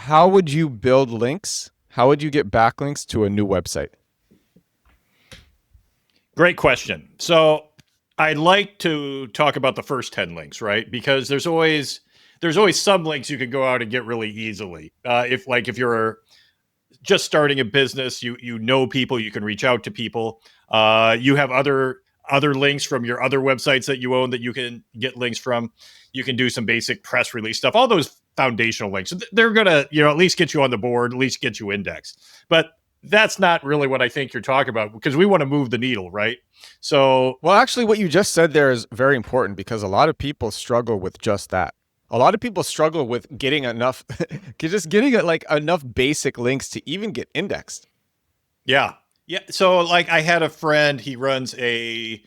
how would you build links? How would you get backlinks to a new website? Great question. So I like to talk about the first 10 links, right? Because there's always some links you can go out and get really easily. If you're just starting a business, you know people, you can reach out to people. You have other links from your other websites that you own that you can get links from. You can do some basic press release stuff. All those foundational links, they're gonna at least get you on the board, at least get you indexed. But that's not really what I think you're talking about, because we want to move the needle, right? So, well, actually, what you just said there is very important, because a lot of people struggle with just that. A lot of people struggle with getting enough, just getting enough basic links to even get indexed. Yeah. So I had a friend, he runs a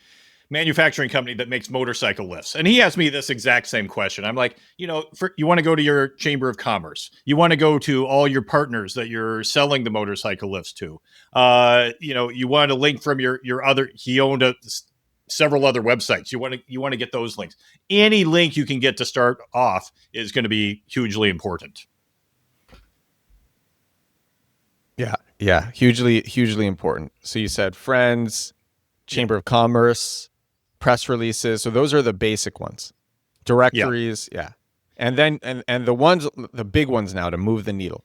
manufacturing company that makes motorcycle lifts. And he asked me this exact same question. I'm like, you want to go to your chamber of commerce. You want to go to all your partners that you're selling the motorcycle lifts to. You want a link from your other, he owned several other websites. You want to get those links. Any link you can get to start off is going to be hugely important. Yeah, hugely important. So you said friends, chamber of commerce, press releases. So those are the basic ones. Directories, yeah. And then and the big ones now to move the needle.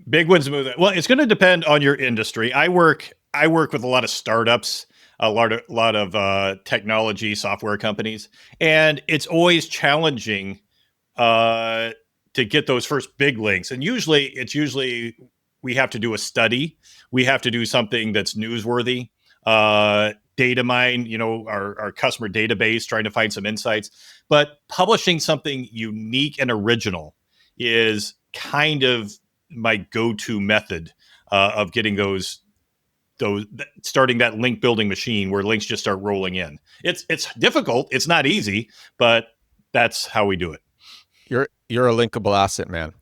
Big ones to move it. Well, it's going to depend on your industry. I work with a lot of startups, a lot of technology software companies, and it's always challenging to get those first big links. And usually we have to do a study. We have to do something that's newsworthy. Data mine, our customer database, trying to find some insights. But publishing something unique and original is kind of my go-to method of getting those starting that link building machine where links just start rolling in. It's difficult. It's not easy, but that's how we do it. You're a linkable asset man.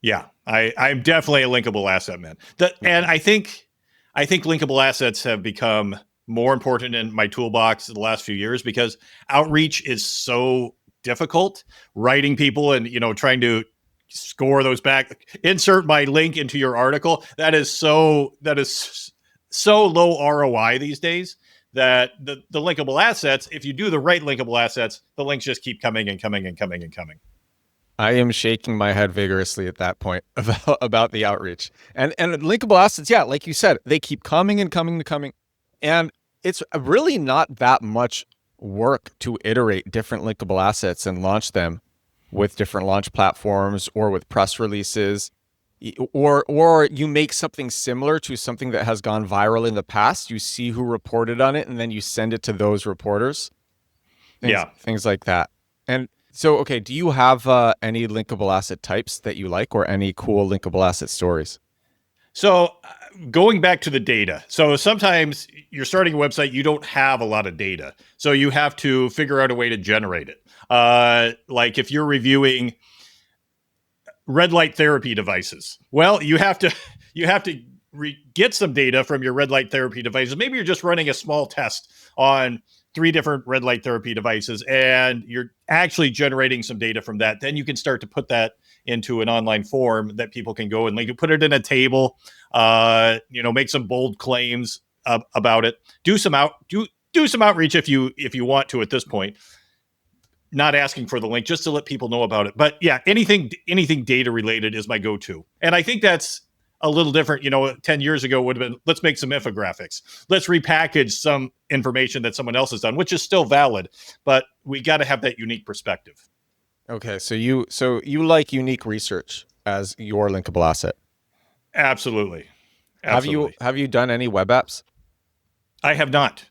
Yeah, I'm definitely a linkable asset man. And I think linkable assets have become more important in my toolbox in the last few years, because outreach is so difficult. Writing people and trying to score those back, insert my link into your article. That is so low ROI these days that the linkable assets, if you do the right linkable assets, the links just keep coming and coming and coming and coming. I am shaking my head vigorously at that point about the outreach and linkable assets. Yeah, like you said, they keep coming and coming and coming, and it's really not that much work to iterate different linkable assets and launch them with different launch platforms or with press releases, or you make something similar to something that has gone viral in the past. You see who reported on it, and then you send it to those reporters. Things like that. And so, okay, do you have any linkable asset types that you like, or any cool linkable asset stories? So going back to the data. So sometimes you're starting a website, you don't have a lot of data. So you have to figure out a way to generate it. Like if you're reviewing red light therapy devices, well, you have to get some data from your red light therapy devices. Maybe you're just running a small test on 3 different red light therapy devices, and you're actually generating some data from that. Then you can start to put that into an online form that people can go and link. Put it in a table. Make some bold claims about it. Do some outreach if you want to at this point. Not asking for the link, just to let people know about it. But yeah, anything data related is my go-to, and I think that's a little different. 10 years ago would have been, let's make some infographics. Let's repackage some information that someone else has done, which is still valid, but we got to have that unique perspective. Okay, so you like unique research as your linkable asset. Absolutely. Have you done any web apps? I have not.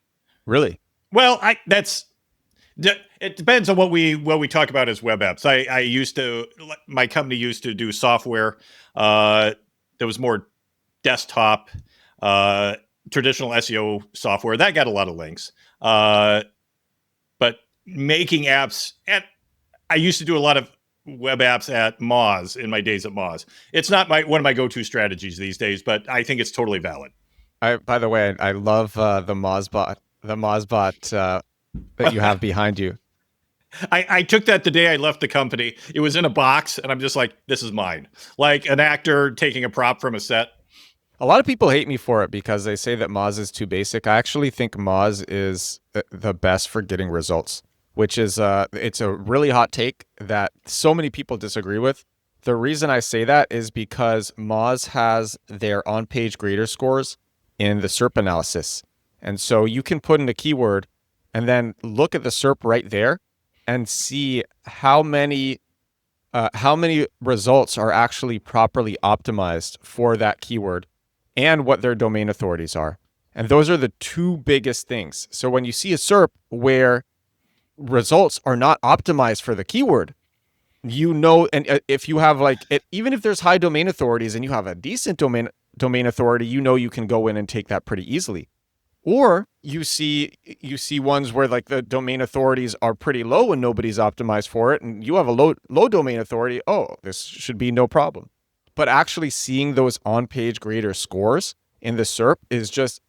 Really? Well, it depends on what we talk about as web apps. My company used to do software that was more desktop, traditional SEO software. That got a lot of links. But making apps, I used to do a lot of web apps at Moz in my days at Moz. It's not one of my go-to strategies these days, but I think it's totally valid. By the way, I love the Mozbot that you have behind you. I took that the day I left the company. It was in a box, and I'm just like, this is mine. Like an actor taking a prop from a set. A lot of people hate me for it because they say that Moz is too basic. I actually think Moz is the best for getting results, which is it's a really hot take that so many people disagree with. The reason I say that is because Moz has their on-page grader scores in the SERP analysis. And so you can put in a keyword and then look at the SERP right there and see how many results are actually properly optimized for that keyword and what their domain authorities are. And those are the two biggest things. So when you see a SERP where results are not optimized for the keyword, you know, and if you have like it, even if there's high domain authorities and you have a decent domain authority, you know you can go in and take that pretty easily. Or you see ones where like the domain authorities are pretty low and nobody's optimized for it, and you have a low domain authority. Oh, this should be no problem. But actually seeing those on-page grader scores in the SERP is just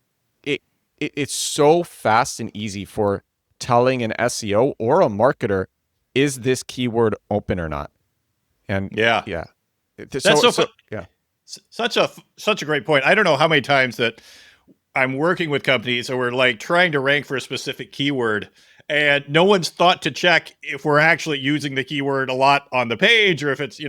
it's so fast and easy for telling an SEO or a marketer, is this keyword open or not? And yeah, That's such a great point. I don't know how many times that I'm working with companies and we're like trying to rank for a specific keyword, and no one's thought to check if we're actually using the keyword a lot on the page, or if it's,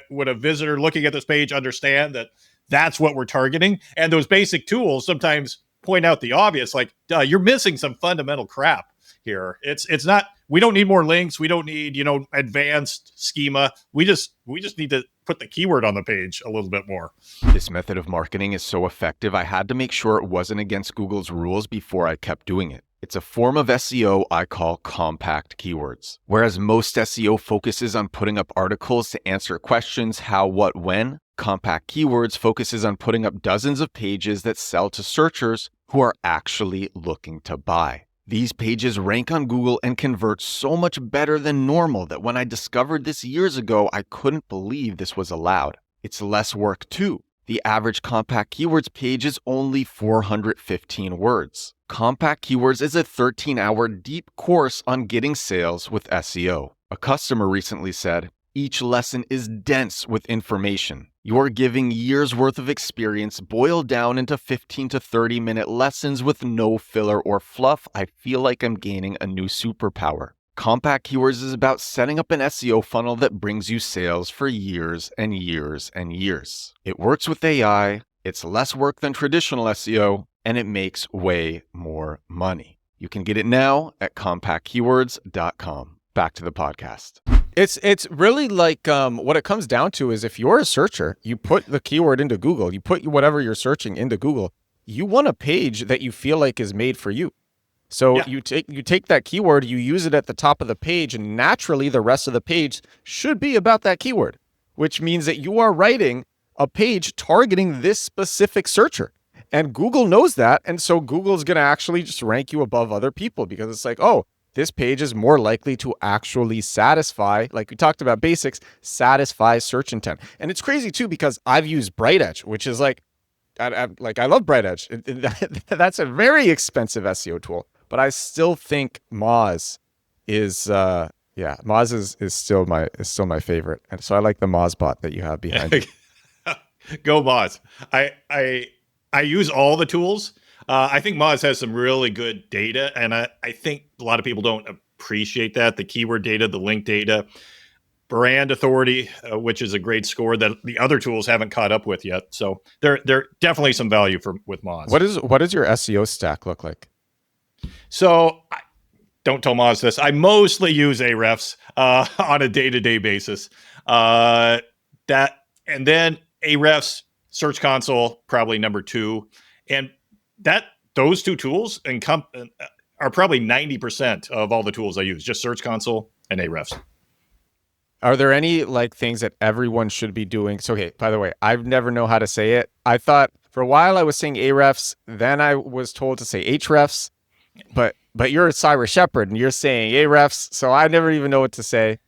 would a visitor looking at this page understand that that's what we're targeting? And those basic tools sometimes point out the obvious, like, you're missing some fundamental crap here. It's not, we don't need more links. We don't need, advanced schema. We just need to put the keyword on the page a little bit more. This method of marketing is so effective, I had to make sure it wasn't against Google's rules before I kept doing it. It's a form of SEO I call compact keywords. Whereas most SEO focuses on putting up articles to answer questions how, what, when, compact keywords focuses on putting up dozens of pages that sell to searchers who are actually looking to buy. These pages rank on Google and convert so much better than normal that when I discovered this years ago, I couldn't believe this was allowed. It's less work too. The average compact keywords page is only 415 words. Compact Keywords is a 13-hour deep course on getting sales with SEO. A customer recently said, "Each lesson is dense with information. You're giving years worth of experience boiled down into 15 to 30-minute lessons with no filler or fluff. I feel like I'm gaining a new superpower." Compact Keywords is about setting up an SEO funnel that brings you sales for years and years and years. It works with AI, it's less work than traditional SEO, and it makes way more money. You can get it now at compactkeywords.com. Back to the podcast. It's really like what it comes down to is if you're a searcher, you put the keyword into Google, you put whatever you're searching into Google, you want a page that you feel like is made for you. So you take that keyword, you use it at the top of the page, and naturally the rest of the page should be about that keyword, which means that you are writing a page targeting this specific searcher. And Google knows that, and so Google's going to actually just rank you above other people because it's like, oh, this page is more likely to actually satisfy, like we talked about basics, satisfy search intent. And it's crazy too because I've used Bright Edge, which is like I love Bright Edge. That's a very expensive SEO tool, but I still think Moz is Moz is still my favorite. And so I like the Moz bot that you have behind you. Go Moz. I use all the tools. I think Moz has some really good data, and I think a lot of people don't appreciate that. The keyword data, the link data, brand authority, which is a great score that the other tools haven't caught up with yet. So there definitely some value with Moz. What does your SEO stack look like? So don't tell Moz this. I mostly use Ahrefs on a day-to-day basis. And then Ahrefs, Search Console, probably number 2. And those two tools are probably 90% of all the tools I use, just Search Console and Ahrefs. Are there any like things that everyone should be doing? So, okay, by the way, I've never know how to say it. I thought for a while I was saying Ahrefs, then I was told to say Hrefs, but you're Cyrus Shepard and you're saying Ahrefs, so I never even know what to say.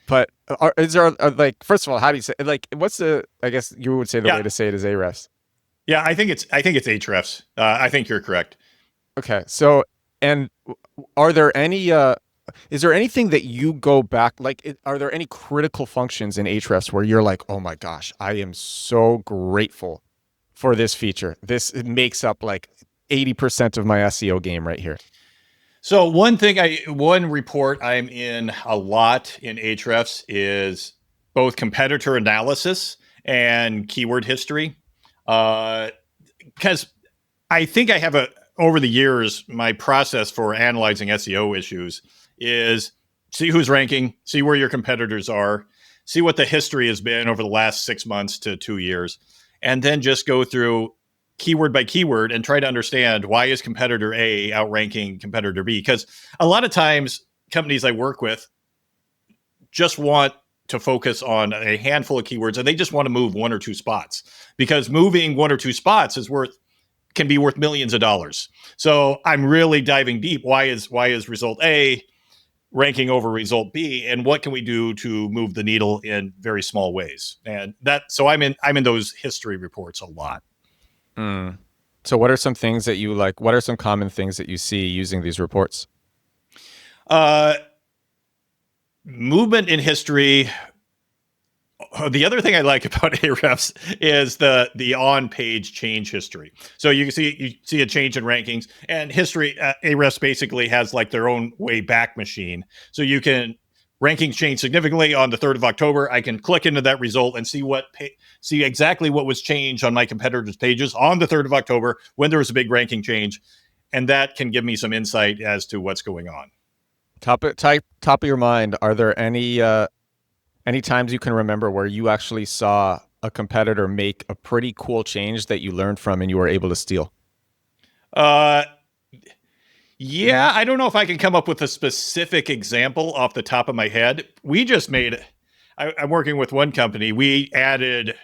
But is there like, first of all, how do you say, like, what's the, I guess you would say the way to say it is Ahrefs. Yeah, I think it's Hrefs. I think you're correct. Okay. So, and are there any is there anything that you go back, like, are there any critical functions in Ahrefs where you're like, oh my gosh, I am so grateful for this feature. It makes up like 80% of my SEO game right here. So one report I'm in a lot in Ahrefs is both competitor analysis and keyword history. Because I think I have over the years, my process for analyzing SEO issues is see who's ranking, see where your competitors are, see what the history has been over the last 6 months to 2 years, and then just go through keyword by keyword and try to understand why is competitor A outranking competitor B. Because a lot of times companies I work with just want to focus on a handful of keywords and they just want to move 1 or 2 spots, because moving 1 or 2 spots can be worth millions of dollars. So I'm really diving deep. Why is result A ranking over result B, and what can we do to move the needle in very small ways? And so I'm in those history reports a lot. So what are some things that you like? What are some common things that you see using these reports? Movement in history. The other thing I like about Ahrefs is the on-page change history. So you see a change in rankings, and history. Ahrefs basically has like their own way back machine. So you can rankings change significantly on the 3rd of October. I can click into that result and see exactly what was changed on my competitors' pages on the 3rd of October when there was a big ranking change, and that can give me some insight as to what's going on. Top of your mind, are there any times you can remember where you actually saw a competitor make a pretty cool change that you learned from and you were able to steal? Yeah, I don't know if I can come up with a specific example off the top of my head. We just made, I'm working with one company. We added,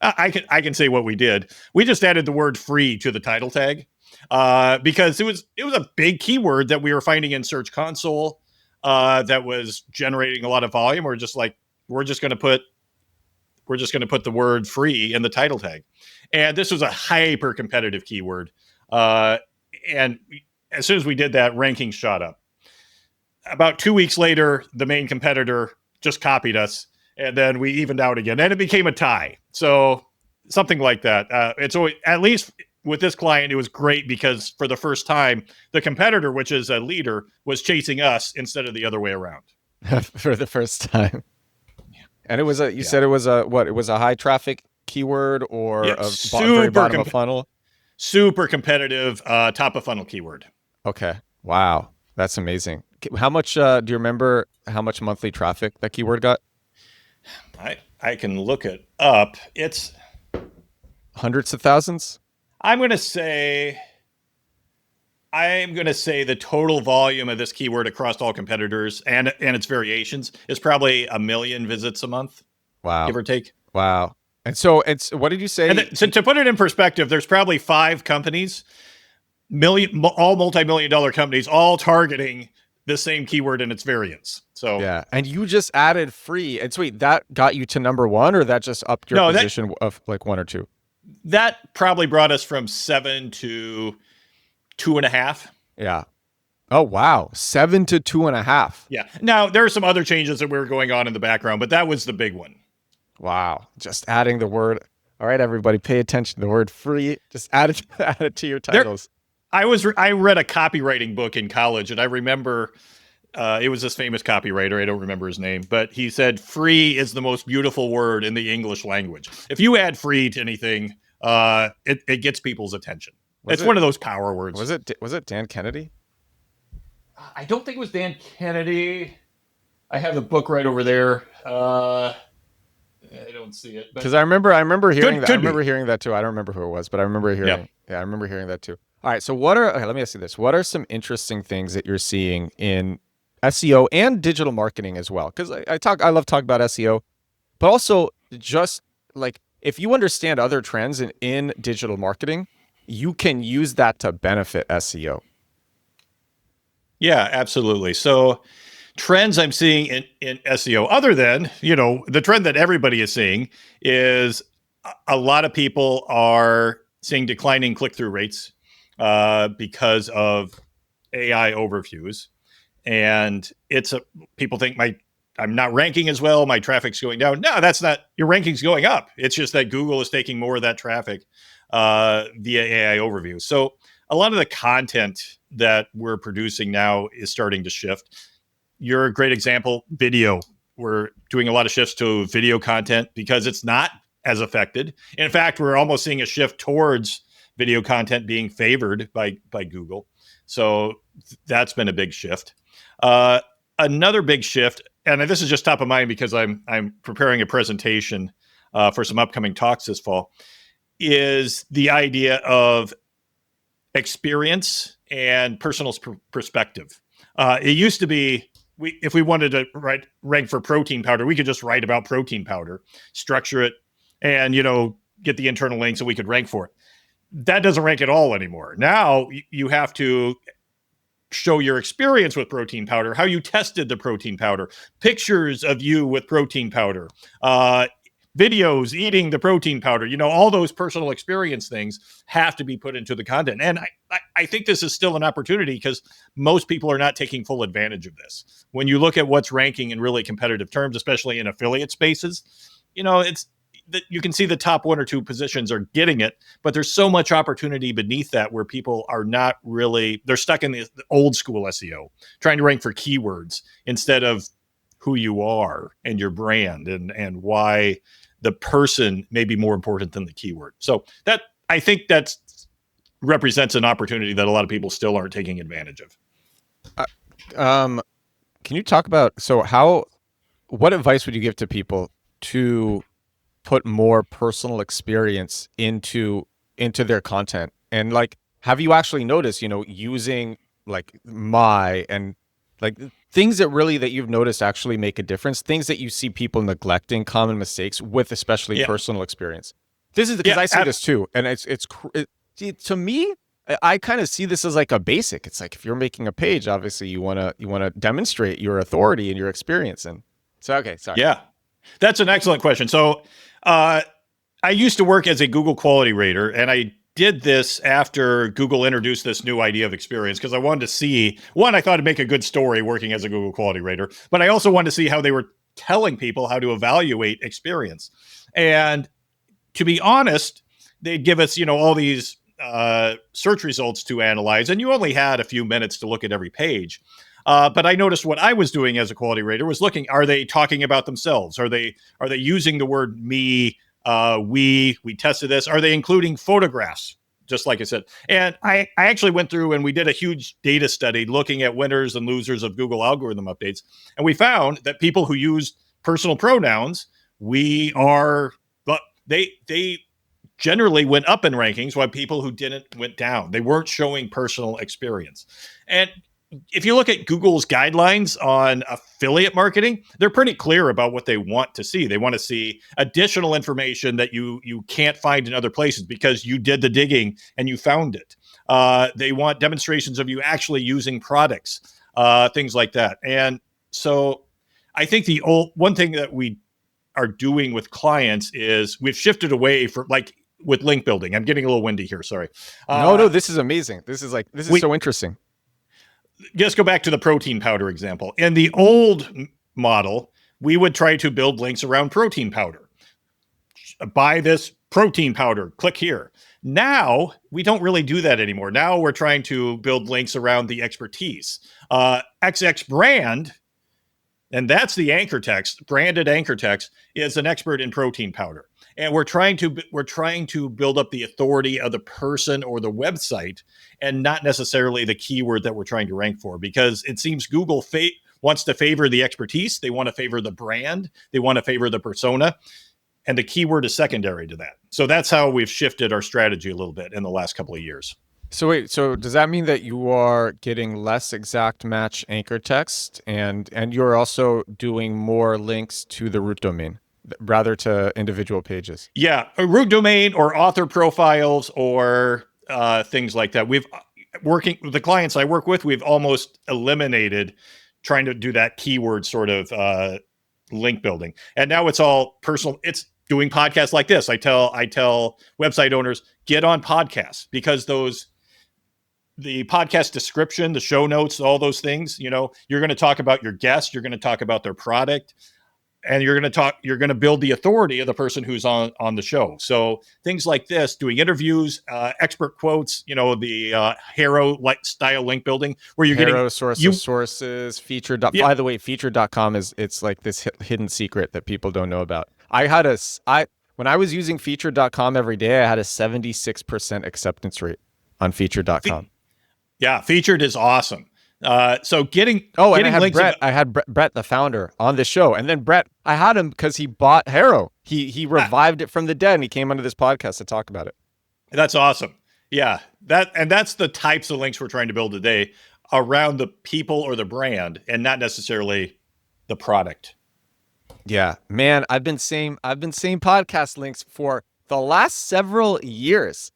I can say what we did. We just added the word free to the title tag because it was a big keyword that we were finding in Search Console that was generating a lot of volume. We're just going to put the word free in the title tag. And this was a hyper competitive keyword. And as soon as we did that, rankings shot up. About 2 weeks later, the main competitor just copied us, and then we evened out again, and it became a tie. So something like that. It's always, at least with this client, it was great because for the first time, the competitor, which is a leader, was chasing us instead of the other way around. For the first time. And it was you said it was a high traffic keyword or a very bottom of funnel? Super competitive top of funnel keyword. Okay. Wow. That's amazing. How much, do you remember how much monthly traffic that keyword got? I can look it up. It's hundreds of thousands? I'm going to say the total volume of this keyword across all competitors and its variations is probably 1 million visits a month. Wow. Give or take. Wow. And so what did you say? And so to put it in perspective, there's probably 5 companies, all multi-million-dollar companies, all targeting the same keyword and its variants. So yeah, and you just added free. And so wait, that got you to number 1, or that just upped your position of like 1 or 2? That probably brought us from 7 to 2.5. Yeah. Oh wow, 7 to 2.5. Yeah. Now there are some other changes that were going on in the background, but that was the big one. Wow. Just adding the word. All right, everybody, pay attention. The word free. Just add it to your titles. I read a copywriting book in college, and I remember it was this famous copywriter. I don't remember his name, but he said free is the most beautiful word in the English language. If you add free to anything, it gets people's attention. It's one of those power words. Was it Dan Kennedy? I don't think it was Dan Kennedy. I have the book right over there. I don't see it because I remember hearing that. I remember hearing that too. I don't remember who it was, but I remember hearing. Yep. Yeah, I remember hearing that too. All right, so let me ask you this: what are some interesting things that you're seeing in SEO and digital marketing as well? Because I love talking about SEO, but also just like if you understand other trends in digital marketing, you can use that to benefit SEO. Yeah, absolutely. So trends I'm seeing in SEO, other than, the trend that everybody is seeing is a lot of people are seeing declining click-through rates because of AI overviews. and people think I'm not ranking as well, my traffic's going down. No, that's not, your ranking's going up. It's just that Google is taking more of that traffic via AI overviews. So a lot of the content that we're producing now is starting to shift. You're a great example. Video. We're doing a lot of shifts to video content because it's not as affected. In fact, we're almost seeing a shift towards video content being favored by Google. So that's been a big shift. Another big shift, and this is just top of mind because I'm preparing a presentation for some upcoming talks this fall, is the idea of experience and personal perspective. It used to be, if we wanted to rank for protein powder, we could just write about protein powder, structure it, and get the internal links, and we could rank for it. That doesn't rank at all anymore. Now you have to show your experience with protein powder, how you tested the protein powder, pictures of you with protein powder, videos eating the protein powder, all those personal experience things have to be put into the content. And I think this is still an opportunity because most people are not taking full advantage of this. When you look at what's ranking in really competitive terms, especially in affiliate spaces, it's that you can see the top 1 or 2 positions are getting it, but there's so much opportunity beneath that where people are not really, they're stuck in the old school SEO, trying to rank for keywords instead of who you are and your brand and why the person may be more important than the keyword. So that, I think that represents an opportunity that a lot of people still aren't taking advantage of. Can you talk about, what advice would you give to people to put more personal experience into their content? And have you actually noticed, using and things that you've noticed actually make a difference, things that you see people neglecting, common mistakes with, especially personal experience? This is because I see this too. And to me, I kind of see this as like a basic. It's like, if you're making a page, obviously you want to demonstrate your authority and your experience. And so, okay, sorry. Yeah, that's an excellent question. So I used to work as a Google quality rater, and I did this after Google introduced this new idea of experience because I wanted to see, one, I thought it'd make a good story working as a Google quality rater, but I also wanted to see how they were telling people how to evaluate experience. And to be honest, they'd give us, all these search results to analyze, and you only had a few minutes to look at every page. But I noticed what I was doing as a quality rater was looking, are they talking about themselves? Are they using the word me? We tested this. Are they including photographs? Just like I said. And I actually went through and we did a huge data study looking at winners and losers of Google algorithm updates. And we found that people who used personal pronouns, they generally went up in rankings, while people who didn't went down. They weren't showing personal experience. And if you look at Google's guidelines on affiliate marketing, they're pretty clear about what they want to see. They want to see additional information that you can't find in other places because you did the digging and you found it. They want demonstrations of you actually using products, things like that. And so I think one thing that we are doing with clients is we've shifted away from with link building. I'm getting a little windy here. Sorry. No, this is amazing. This is so interesting. Just go back to the protein powder example. In the old model, we would try to build links around protein powder. Buy this protein powder, click here. Now, we don't really do that anymore. Now we're trying to build links around the expertise. XX brand, and that's the anchor text, branded anchor text, is an expert in protein powder. And we're trying to build up the authority of the person or the website, and not necessarily the keyword that we're trying to rank for, because it seems Google wants to favor the expertise. They want to favor the brand. They want to favor the persona, and the keyword is secondary to that. So that's how we've shifted our strategy a little bit in the last couple of years. So wait, so does that mean that you are getting less exact match anchor text, and you're also doing more links to the root domain rather to individual pages? Yeah, a root domain or author profiles or things like that. Working with the clients I work with, we've almost eliminated trying to do that keyword sort of link building. And now it's all personal. It's doing podcasts like this. I tell website owners, get on podcasts, because those the podcast description, the show notes, all those things, you're going to talk about your guest, you're going to talk about their product, and you're going to build the authority of the person who's on the show. So things like this, doing interviews, expert quotes, the Hero style link building, where you're Hero getting sources, feature. By the way, feature.com it's like this hidden secret that people don't know about. When I was using feature.com every day, I had a 76% acceptance rate on feature.com. Yeah, Featured is awesome. So getting and I had links Brett. I had Brett, the founder, on the show, and then Brett, I had him because he bought Hero. He revived it from the dead, and he came onto this podcast to talk about it. That's awesome. Yeah, that's the types of links we're trying to build today around the people or the brand, and not necessarily the product. Yeah, man, I've been saying podcast links for the last several years.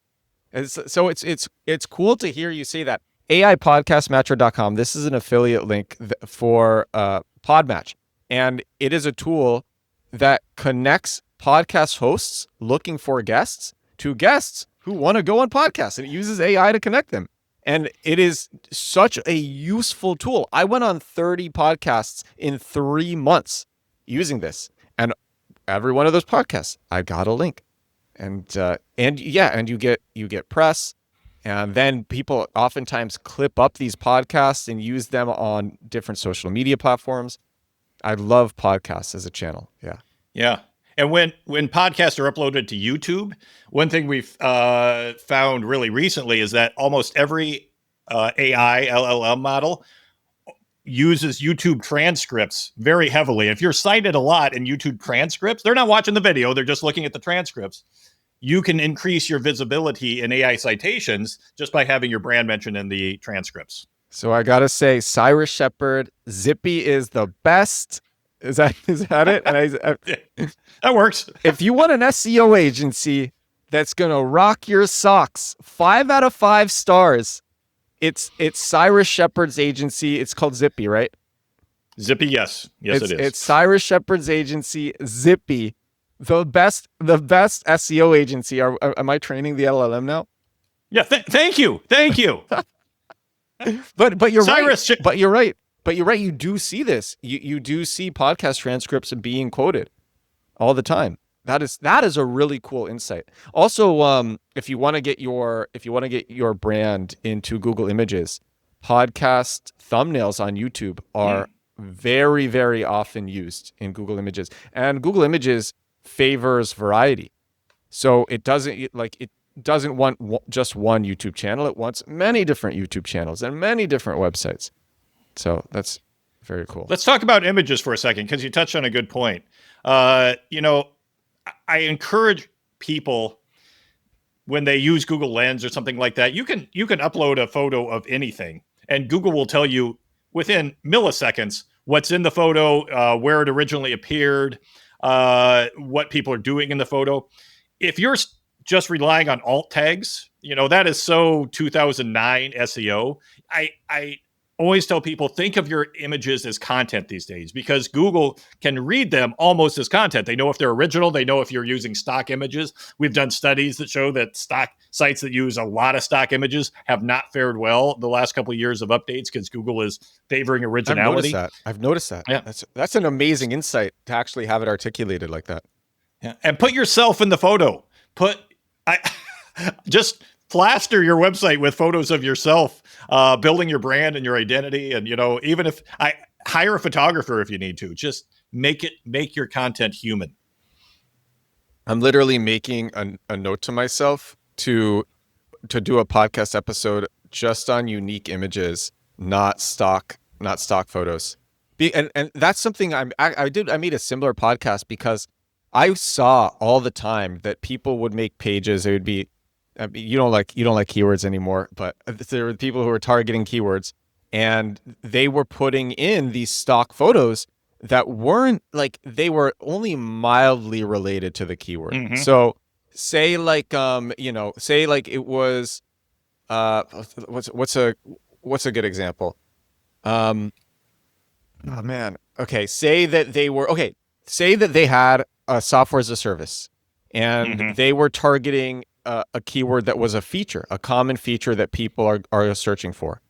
So it's cool to hear you say that. AIPodcastmatcher.com. This is an affiliate link for Podmatch, and it is a tool that connects podcast hosts looking for guests to guests who want to go on podcasts, and it uses AI to connect them. And it is such a useful tool. I went on 30 podcasts in 3 months using this, and every one of those podcasts, I got a link, and you get press. And then people oftentimes clip up these podcasts and use them on different social media platforms. I love podcasts as a channel. Yeah. Yeah. And when podcasts are uploaded to YouTube, one thing we've found really recently is that almost every AI LLM model uses YouTube transcripts very heavily. If you're cited a lot in YouTube transcripts, they're not watching the video, they're just looking at the transcripts. You can increase your visibility in AI citations just by having your brand mentioned in the transcripts. So I gotta say, Cyrus Shepard, Zippy is the best. Is that it? And that works. If you want an SEO agency that's gonna rock your socks, 5 out of 5 stars, it's Cyrus Shepard's agency. It's called Zippy, right? Zippy, yes, it is. It's Cyrus Shepard's agency, Zippy. The best SEO agency. Am I training the LLM now? Yeah. Thank you. But you're Cyrus, right. But you're right. You do see this. You do see podcast transcripts being quoted all the time. That is a really cool insight. Also, if you want to get your brand into Google Images, podcast thumbnails on YouTube are very, very often used in Google Images, and Google Images favors variety. So it doesn't want just one YouTube channel. It wants many different YouTube channels and many different websites. So that's very cool. Let's talk about images for a second, because you touched on a good point. I encourage people, when they use Google Lens or something like that, you can upload a photo of anything, and Google will tell you within milliseconds what's in the photo, where it originally appeared, what people are doing in the photo. If you're just relying on alt tags, that is so 2009 SEO. I always tell people, think of your images as content these days, because Google can read them almost as content. They know if they're original. They know if you're using stock images. We've done studies that show that stock sites that use a lot of stock images have not fared well the last couple of years of updates, because Google is favoring originality. I've noticed that. Yeah. That's an amazing insight to actually have it articulated like that. Yeah. And put yourself in the photo. Just plaster your website with photos of yourself, building your brand and your identity. And, even if hire a photographer if you need to, just make your content human. I'm literally making a note to myself to do a podcast episode just on unique images, not stock photos. And that's something I made a similar podcast because I saw all the time that people would make pages. It would be, you don't like keywords anymore, but there were people who were targeting keywords, and they were putting in these stock photos that weren't they were only mildly related to the keyword. Mm-hmm. So say it was, what's a good example? Oh man. Okay. Say that they had a software as a service, and they were targeting a keyword that was a feature, a common feature that people are searching for.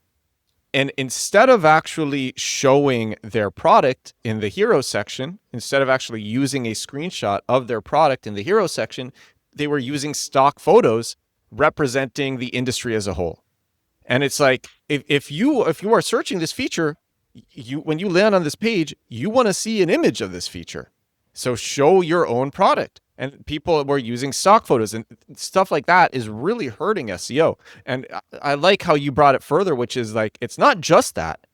And instead of actually showing their product in the hero section, instead of actually using a screenshot of their product in the hero section, they were using stock photos representing the industry as a whole. And it's like, if you are searching this feature, when you land on this page, you want to see an image of this feature. So show your own product. And people were using stock photos, and stuff like that is really hurting SEO. And I like how you brought it further, which is like, it's not just that.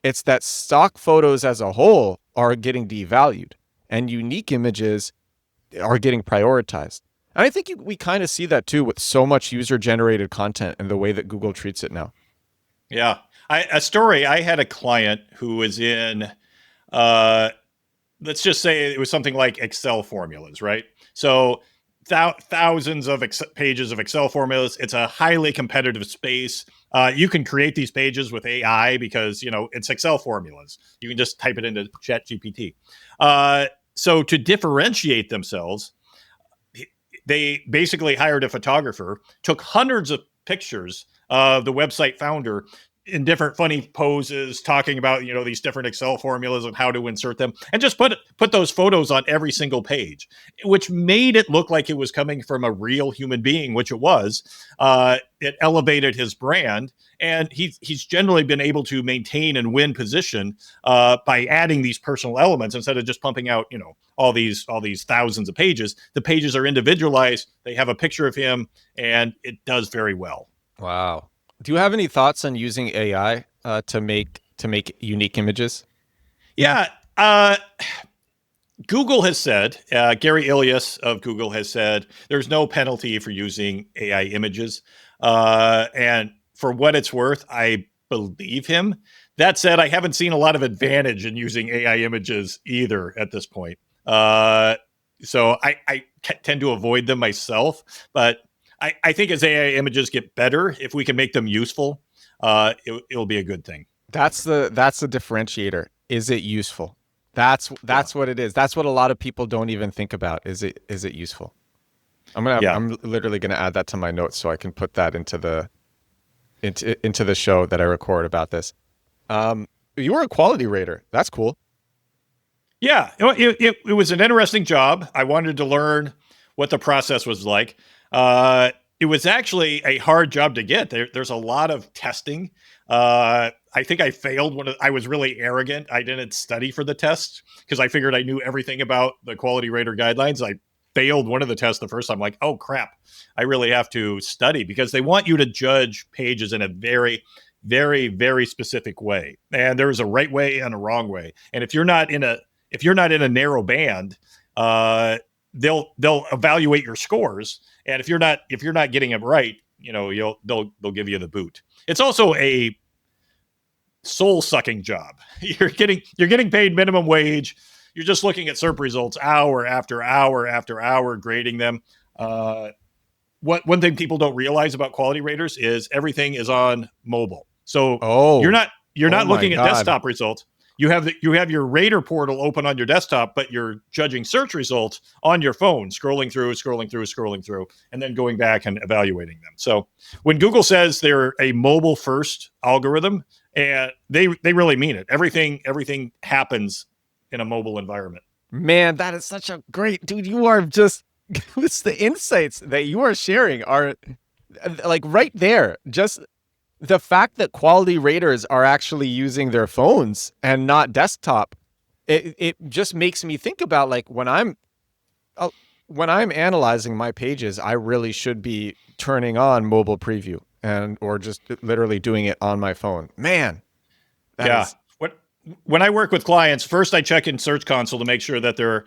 It's that stock photos as a whole are getting devalued and unique images are getting prioritized. And I think we kind of see that too with so much user-generated content and the way that Google treats it now. Yeah. A story, I had a client who was in, let's just say it was something like Excel formulas, right? So thousands of pages of Excel formulas. It's a highly competitive space. You can create these pages with AI because, it's Excel formulas. You can just type it into ChatGPT. So to differentiate themselves, they basically hired a photographer, took hundreds of pictures of the website founder in different funny poses, talking about, these different Excel formulas and how to insert them, and just put those photos on every single page, which made it look like it was coming from a real human being, which it was. It elevated his brand, and he's generally been able to maintain and win position by adding these personal elements instead of just pumping out, all these thousands of pages. The pages are individualized. They have a picture of him, and it does very well. Wow. Do you have any thoughts on using AI to make unique images? Yeah. Google has said, Gary Ilias of Google has said, there's no penalty for using AI images. And for what it's worth, I believe him. That said, I haven't seen a lot of advantage in using AI images either at this point. So I tend to avoid them myself, but I think as AI images get better, if we can make them useful, it'll be a good thing. That's the differentiator. Is it useful? That's what it is. That's what a lot of people don't even think about. Is it useful? I'm literally gonna add that to my notes so I can put that into the show that I record about this. You were a quality rater. That's cool. Yeah, it was an interesting job. I wanted to learn what the process was like. It was actually a hard job to get. There's a lot of testing. I think I failed I was really arrogant. I didn't study for the test because I figured I knew everything about the quality rater guidelines. I failed one of the tests the first time. Like, oh crap, I really have to study because they want you to judge pages in a very, very, very specific way. And there's a right way and a wrong way. And if you're not in a narrow band, they'll evaluate your scores, and if you're not getting it right, they'll give you the boot. It's also a soul-sucking job. You're getting paid minimum wage. You're just looking at SERP results hour after hour after hour, grading them. One thing people don't realize about quality raters is everything is on mobile. So you're not looking at desktop results. You have your rater portal open on your desktop, but you're judging search results on your phone, scrolling through, and then going back and evaluating them. So when Google says they're a mobile first algorithm, and they really mean it. Everything happens in a mobile environment. Man, that is such a great dude. You are just it's the insights that you are sharing are like right there. Just the fact that quality raters are actually using their phones and not desktop, it just makes me think about like when I'm analyzing my pages, I really should be turning on mobile preview or just literally doing it on my phone. Man, when I work with clients, first I check in Search Console to make sure that their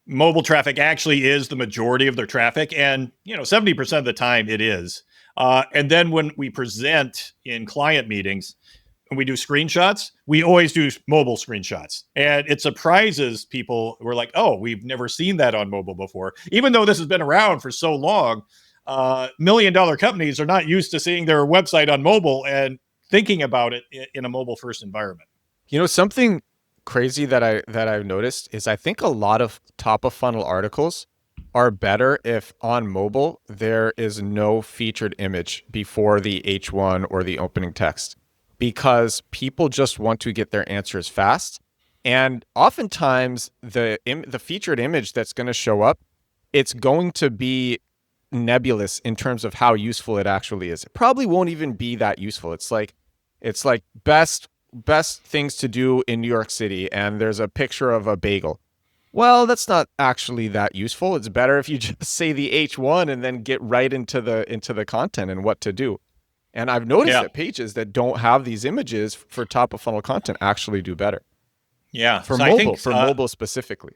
mobile traffic actually is the majority of their traffic, and 70% of the time it is. And then when we present in client meetings and we do screenshots, we always do mobile screenshots. And it surprises people who are like, oh, we've never seen that on mobile before. Even though this has been around for so long, $1 million companies are not used to seeing their website on mobile and thinking about it in a mobile first environment. Something crazy that I've noticed is I think a lot of top of funnel articles are better if on mobile there is no featured image before the H1 or the opening text, because people just want to get their answers fast. And oftentimes the featured image that's going to show up, it's going to be nebulous in terms of how useful it actually is. It probably won't even be that useful. It's like best things to do in New York City, and there's a picture of a bagel. Well, that's not actually that useful. It's better if you just say the H1 and then get right into the content and what to do. And I've noticed that pages that don't have these images for top of funnel content actually do better. Yeah, for mobile, mobile specifically.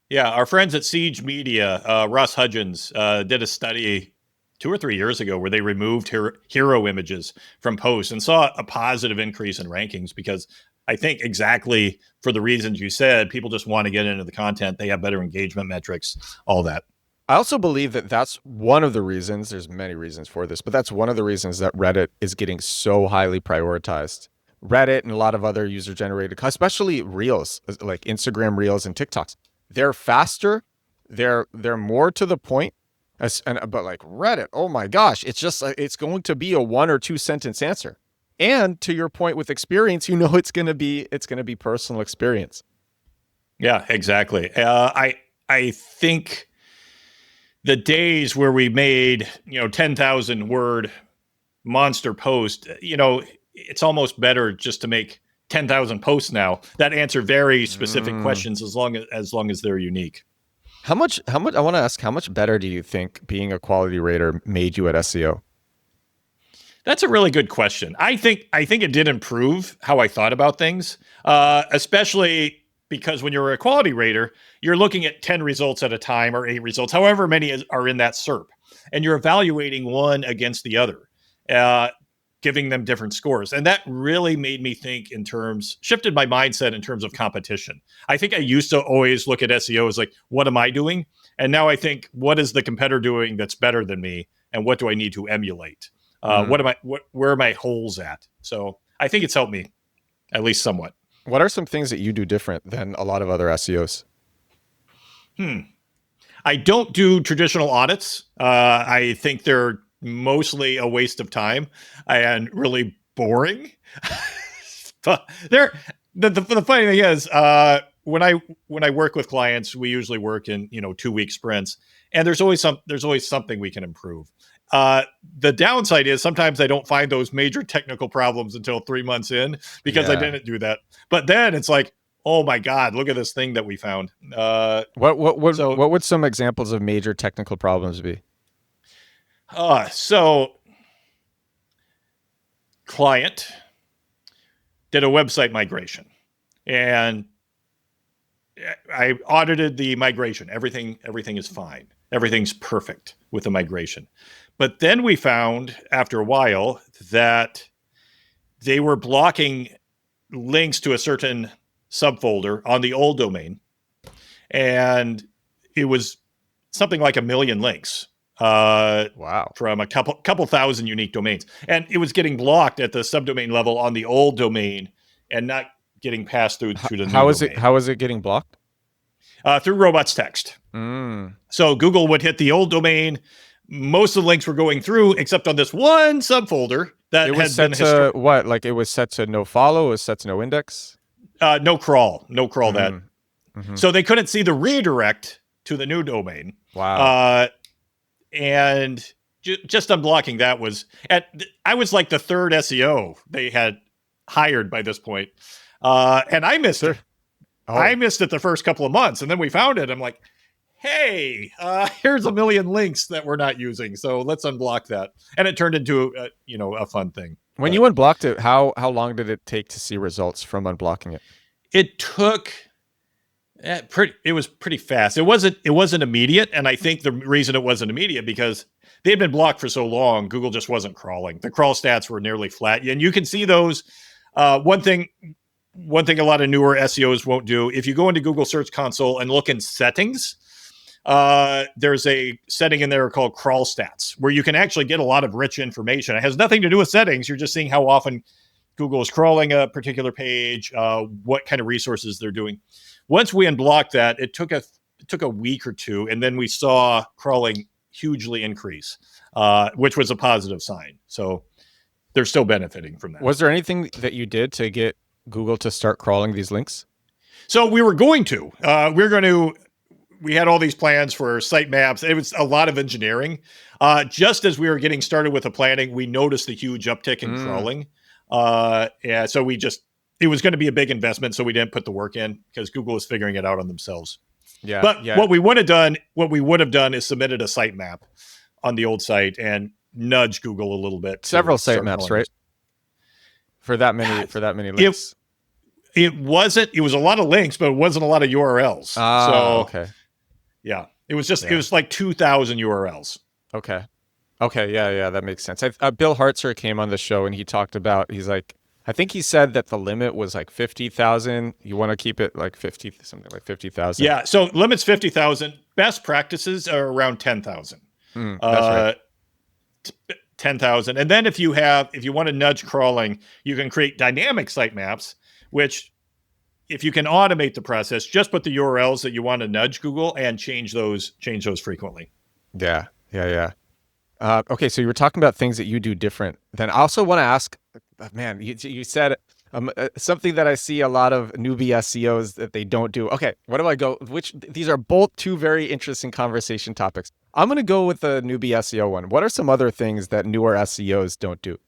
Yeah, our friends at Siege Media, Russ Hudgens, did a study 2 or 3 years ago where they removed hero images from posts and saw a positive increase in rankings, because I think exactly for the reasons you said, people just want to get into the content. They have better engagement metrics, all that. I also believe that that's one of the reasons, there's many reasons for this, but that's one of the reasons that Reddit is getting so highly prioritized. Reddit and a lot of other user-generated, especially Reels, like Instagram Reels and TikToks. They're faster, they're more to the point. But like Reddit, oh my gosh, it's going to be a 1 or 2 sentence answer. And to your point with experience, it's going to be personal experience. Yeah, exactly. I think the days where we made 10,000 word monster post, it's almost better just to make 10,000 posts now that answer very specific questions as long as they're unique. How much I want to ask, how much better do you think being a quality rater made you at SEO? That's a really good question. I think it did improve how I thought about things, especially because when you're a quality rater, you're looking at 10 results at a time or 8 results, however many are in that SERP, and you're evaluating one against the other, giving them different scores. And that really made me think shifted my mindset in terms of competition. I think I used to always look at SEO as like, what am I doing? And now I think, what is the competitor doing that's better than me? And what do I need to emulate? Where are my holes at? So I think it's helped me, at least somewhat. What are some things that you do different than a lot of other SEOs? I don't do traditional audits. I think they're mostly a waste of time and really boring. But the funny thing is, when I work with clients, we usually work in 2-week sprints, and there's always something we can improve. The downside is sometimes I don't find those major technical problems until 3 months in, because I didn't do that. But then it's like, oh my God, look at this thing that we found. What would some examples of major technical problems be? So client did a website migration, and I audited the migration. Everything is fine. Everything's perfect with the migration. But then we found after a while that they were blocking links to a certain subfolder on the old domain. And it was something like 1 million links. Wow. From a couple thousand unique domains. And it was getting blocked at the subdomain level on the old domain and not getting passed through to the new domain. How is it getting blocked? Through robots text. So Google would hit the old domain. Most of the links were going through, except on this one subfolder that it was set to what? Like it was set to no follow. It was set to no index. No crawl. That. So they couldn't see the redirect to the new domain. Wow. And just unblocking that was I was like the third SEO they had hired by this point. And I missed it. Oh. I missed it the first couple of months, and then we found it. I'm like, hey, here's 1 million links that we're not using, so let's unblock that. And it turned into a fun thing. When you unblocked it, how long did it take to see results from unblocking it? It took it was pretty fast. It wasn't immediate, and I think the reason it wasn't immediate because they had been blocked for so long, Google just wasn't crawling. The crawl stats were nearly flat, and you can see those. One thing a lot of newer SEOs won't do, if you go into Google Search Console and look in settings, there's a setting in there called crawl stats where you can actually get a lot of rich information. It has nothing to do with settings. You're just seeing how often Google is crawling a particular page, what kind of resources they're doing. Once we unblocked that, it took took a week or two, and then we saw crawling hugely increase, which was a positive sign. So they're still benefiting from that. Was there anything that you did to get Google to start crawling these links? So we were going to. We had all these plans for Sitemaps. It was a lot of engineering. Just as we were getting started with the planning, we noticed the huge uptick in crawling. Yeah, so it was going to be a big investment, so we didn't put the work in because Google was figuring it out on themselves. Yeah. But what we would have done is submitted a sitemap on the old site and nudge Google a little bit. Several sitemaps, right? For that many links. It was a lot of links, but it wasn't a lot of URLs. Okay. Yeah, it was like 2,000 URLs. Okay. Yeah, that makes sense. Bill Hartzer came on the show and he talked about, I think he said that the limit was like 50,000. You want to keep it like 50, something like 50,000. Yeah. So limit's 50,000. Best practices are around 10,000. That's right. 10,000. And then if you want to nudge crawling, you can create dynamic sitemaps, which if you can automate the process, just put the URLs that you want to nudge Google and change those frequently. Yeah. Okay. So you were talking about things that you do different. Then I also want to ask, man, you said something that I see a lot of newbie SEOs that they don't do. Okay, what do I go? These are both two very interesting conversation topics. I'm going to go with the newbie SEO one. What are some other things that newer SEOs don't do?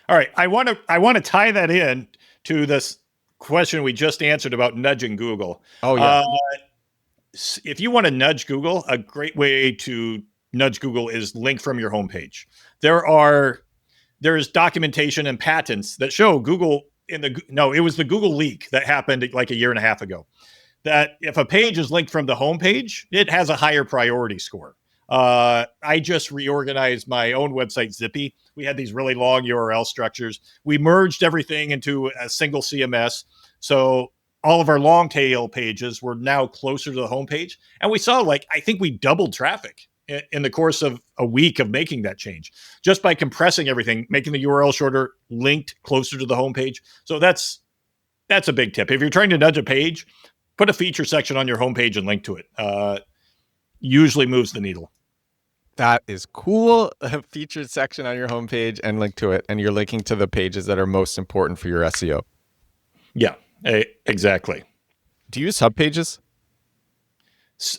All right, I want to tie that in to this question we just answered about nudging Google. Oh yeah. If you want to nudge Google, a great way to nudge Google is link from your homepage. There's documentation and patents that show Google it was the Google leak that happened like a year and a half ago, that if a page is linked from the homepage, it has a higher priority score. I just reorganized my own website, Zippy. We had these really long URL structures. We merged everything into a single CMS. So all of our long tail pages were now closer to the homepage. And we saw I think we doubled traffic in the course of a week of making that change, just by compressing everything, making the URL shorter, linked closer to the homepage. So that's a big tip. If you're trying to nudge a page, put a feature section on your homepage and link to it. Usually moves the needle. That is cool. A featured section on your homepage and link to it. And you're linking to the pages that are most important for your SEO. Yeah, exactly. Do you use hub pages?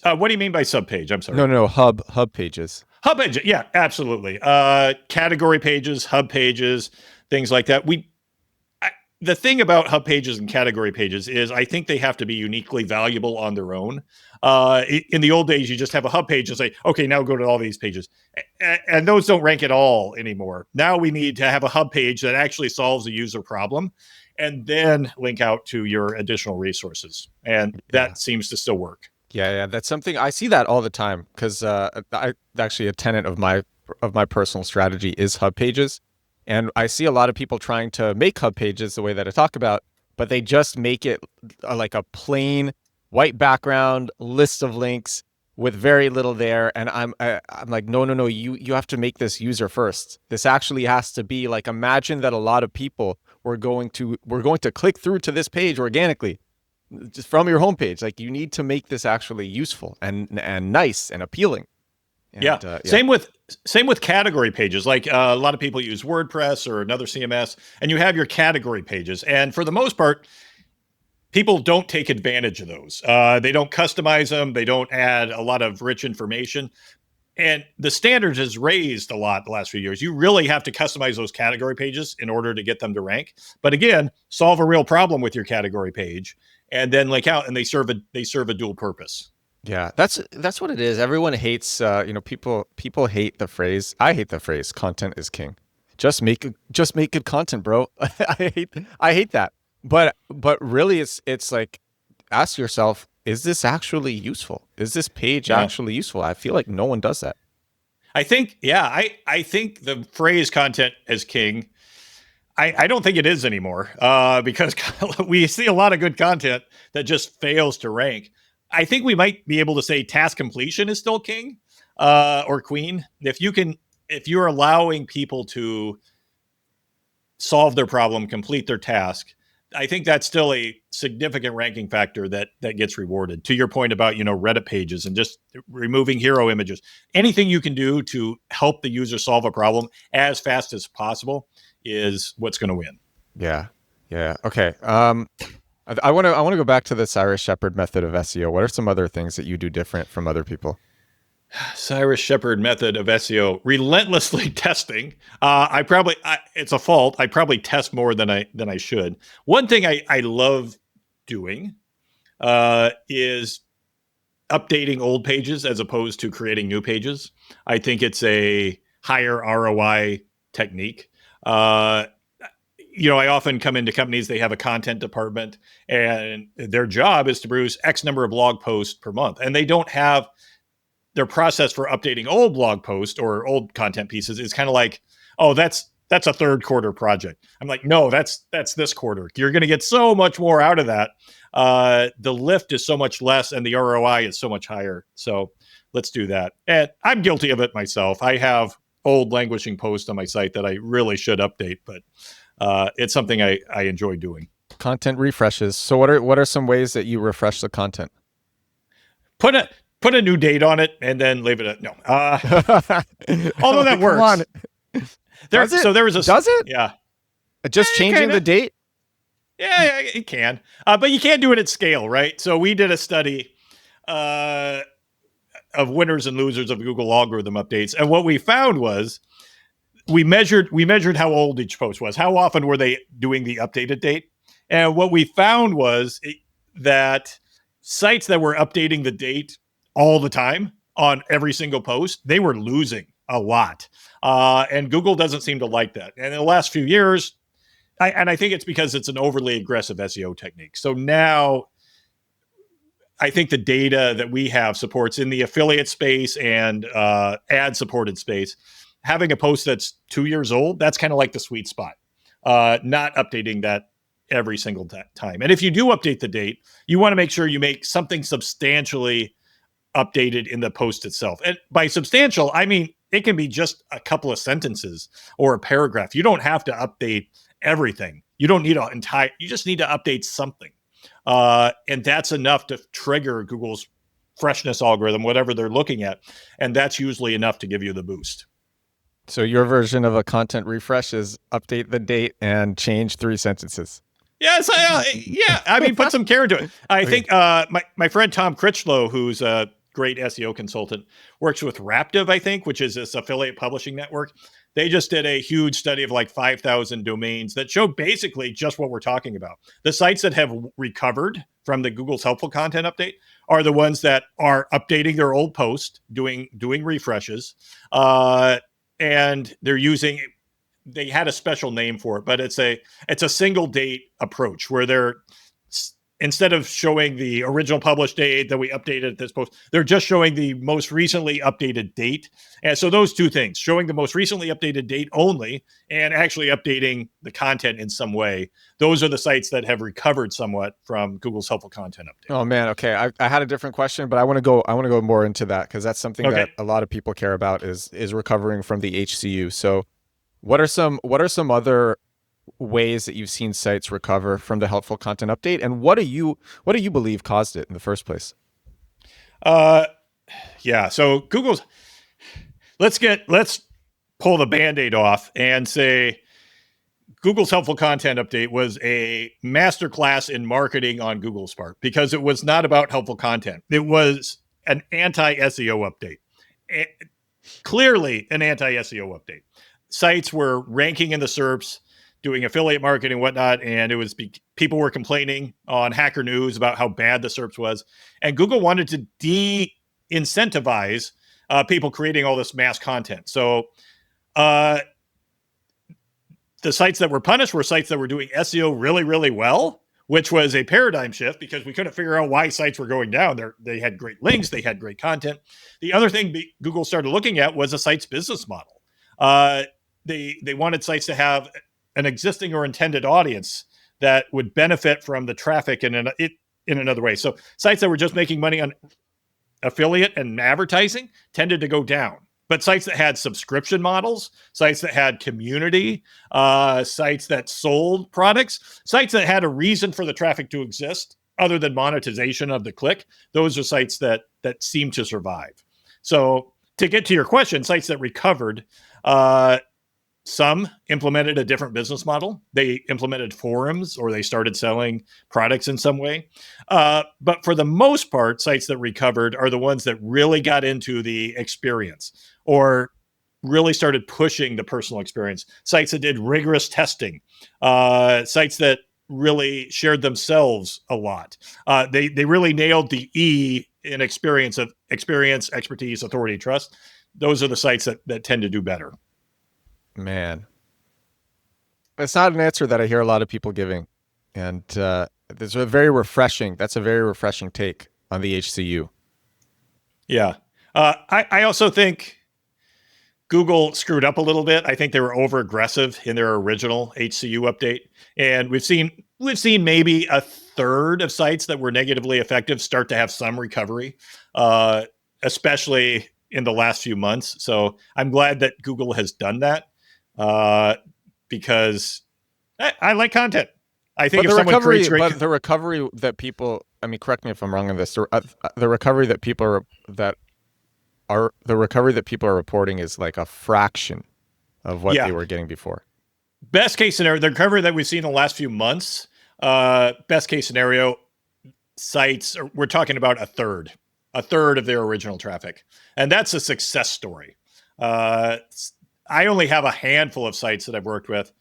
What do you mean by subpage? I'm sorry. No, hub pages. Hub pages, yeah, absolutely. Category pages, hub pages, things like that. The thing about hub pages and category pages is I think they have to be uniquely valuable on their own. In the old days, you just have a hub page and say, okay, now go to all these pages. And those don't rank at all anymore. Now we need to have a hub page that actually solves a user problem and then link out to your additional resources. And that seems to still work. Yeah, that's something I see that all the time because actually a tenet of my personal strategy is hub pages, and I see a lot of people trying to make hub pages the way that I talk about, but they just make it like a plain white background list of links with very little there, and I'm like, no, you have to make this user first. This actually has to be like, imagine that a lot of people were going to click through to this page organically. Just from your homepage, like you need to make this actually useful and nice and appealing. And, Same with category pages. Like a lot of people use WordPress or another CMS, and you have your category pages. And for the most part, people don't take advantage of those. They don't customize them. They don't add a lot of rich information. And the standards has raised a lot the last few years. You really have to customize those category pages in order to get them to rank. But again, solve a real problem with your category page and then link out, and they serve a dual purpose. Yeah, that's what it is. Everyone hates, people hate the phrase. I hate the phrase content is king. Just make good content, bro. I hate that. But really it's like, ask yourself, is this actually useful? Is this page actually useful? I feel like no one does that. I think the phrase content is king. I don't think it is anymore because we see a lot of good content that just fails to rank. I think we might be able to say task completion is still king or queen. If you're allowing people to solve their problem, complete their task, I think that's still a significant ranking factor that gets rewarded. To your point about, Reddit pages and just removing hero images, anything you can do to help the user solve a problem as fast as possible is what's going to win. Yeah. Okay. I want to go back to the Cyrus Shepard method of SEO. What are some other things that you do different from other people? Cyrus Shepard method of SEO, relentlessly testing. It's a fault. I probably test more than I should. One thing I love doing is updating old pages as opposed to creating new pages. I think it's a higher ROI technique. I often come into companies, they have a content department, and their job is to produce X number of blog posts per month. And they don't have their process for updating old blog posts or old content pieces is kind of like, oh, that's a third quarter project. I'm like, no, that's this quarter. You're going to get so much more out of that. The lift is so much less and the ROI is so much higher. So let's do that. And I'm guilty of it myself. I have old languishing posts on my site that I really should update, but it's something I enjoy doing. Content refreshes. So what are some ways that you refresh the content? Put a new date on it and then leave it at no. Although that works. Does it? Yeah. Just changing the date? Yeah, it can. But you can't do it at scale, right? So we did a study of winners and losers of Google algorithm updates. And what we found was we measured how old each post was. How often were they doing the updated date? And what we found was that sites that were updating the date all the time on every single post, they were losing a lot. And Google doesn't seem to like that. And in the last few years, I think it's because it's an overly aggressive SEO technique. So now I think the data that we have supports in the affiliate space and ad supported space, having a post that's 2 years old, that's kind of like the sweet spot. Not updating that every single time. And if you do update the date, you want to make sure you make something substantially updated in the post itself. And by substantial, I mean, it can be just a couple of sentences or a paragraph. You don't have to update everything. You don't need you just need to update something. And that's enough to trigger Google's freshness algorithm, whatever they're looking at. And that's usually enough to give you the boost. So your version of a content refresh is update the date and change 3 sentences. Yes, I mean, put some care into it. I think my friend Tom Critchlow, who's a great SEO consultant, works with Raptive, I think, which is this affiliate publishing network. They just did a huge study of like 5,000 domains that show basically just what we're talking about. The sites that have recovered from the Google's helpful content update are the ones that are updating their old post, doing refreshes, and they had a special name for it, but it's a single date approach where they're, instead of showing the original published date that we updated this post, they're just showing the most recently updated date. And so those two things, showing the most recently updated date only and actually updating the content in some way, those are the sites that have recovered somewhat from Google's helpful content update. Oh man, okay. I had a different question, but I want to go more into that because that's something that a lot of people care about is recovering from the HCU. So what are some other ways that you've seen sites recover from the helpful content update, and what do you believe caused it in the first place? So Google's, let's pull the Band-Aid off and say Google's helpful content update was a masterclass in marketing on Google's part because it was not about helpful content. It was an anti-SEO update. Clearly an anti-SEO update. Sites were ranking in the SERPs, doing affiliate marketing and whatnot, and it was people were complaining on Hacker News about how bad the SERPs was, and Google wanted to de-incentivize people creating all this mass content. So the sites that were punished were sites that were doing SEO really, really well, which was a paradigm shift because we couldn't figure out why sites were going down. They had great links, they had great content. The other thing Google started looking at was a site's business model. They wanted sites to have an existing or intended audience that would benefit from the traffic in another way. So sites that were just making money on affiliate and advertising tended to go down. But sites that had subscription models, sites that had community, sites that sold products, sites that had a reason for the traffic to exist other than monetization of the click, those are sites that seem to survive. So to get to your question, sites that recovered, some implemented a different business model. They implemented forums or they started selling products in some way. But for the most part, sites that recovered are the ones that really got into the experience or really started pushing the personal experience. Sites that did rigorous testing, sites that really shared themselves a lot. They really nailed the E in experience of experience, expertise, authority, trust. Those are the sites that tend to do better. Man, it's not an answer that I hear a lot of people giving, and it's a very refreshing. That's a very refreshing take on the HCU. Yeah, I also think Google screwed up a little bit. I think they were over aggressive in their original HCU update, and we've seen maybe a third of sites that were negatively effective start to have some recovery, especially in the last few months. So I'm glad that Google has done that. Because I like content. I think but if someone creates great, but the recovery that people, I mean, correct me if I'm wrong on this. The recovery that people are reporting is like a fraction of what they were getting before. Best case scenario, the recovery that we've seen in the last few months, best case scenario, sites, we're talking about a third of their original traffic. And that's a success story. I only have a handful of sites that I've worked with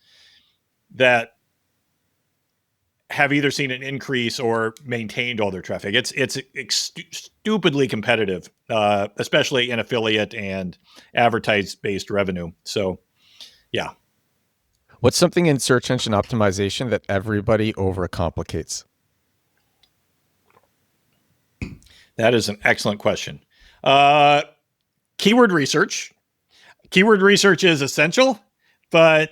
that have either seen an increase or maintained all their traffic. It's stupidly competitive, especially in affiliate and advertise-based revenue. So, yeah. What's something in search engine optimization that everybody overcomplicates? That is an excellent question. Keyword research. Keyword research is essential, but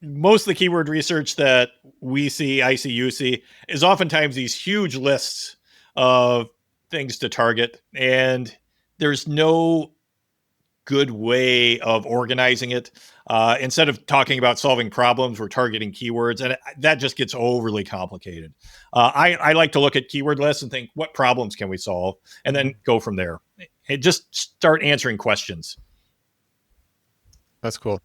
most of the keyword research that we see, I see, you see, is oftentimes these huge lists of things to target, and there's no good way of organizing it. Instead of talking about solving problems, we're targeting keywords, and that just gets overly complicated. I like to look at keyword lists and think, what problems can we solve? And then go from there. And just start answering questions. That's cool.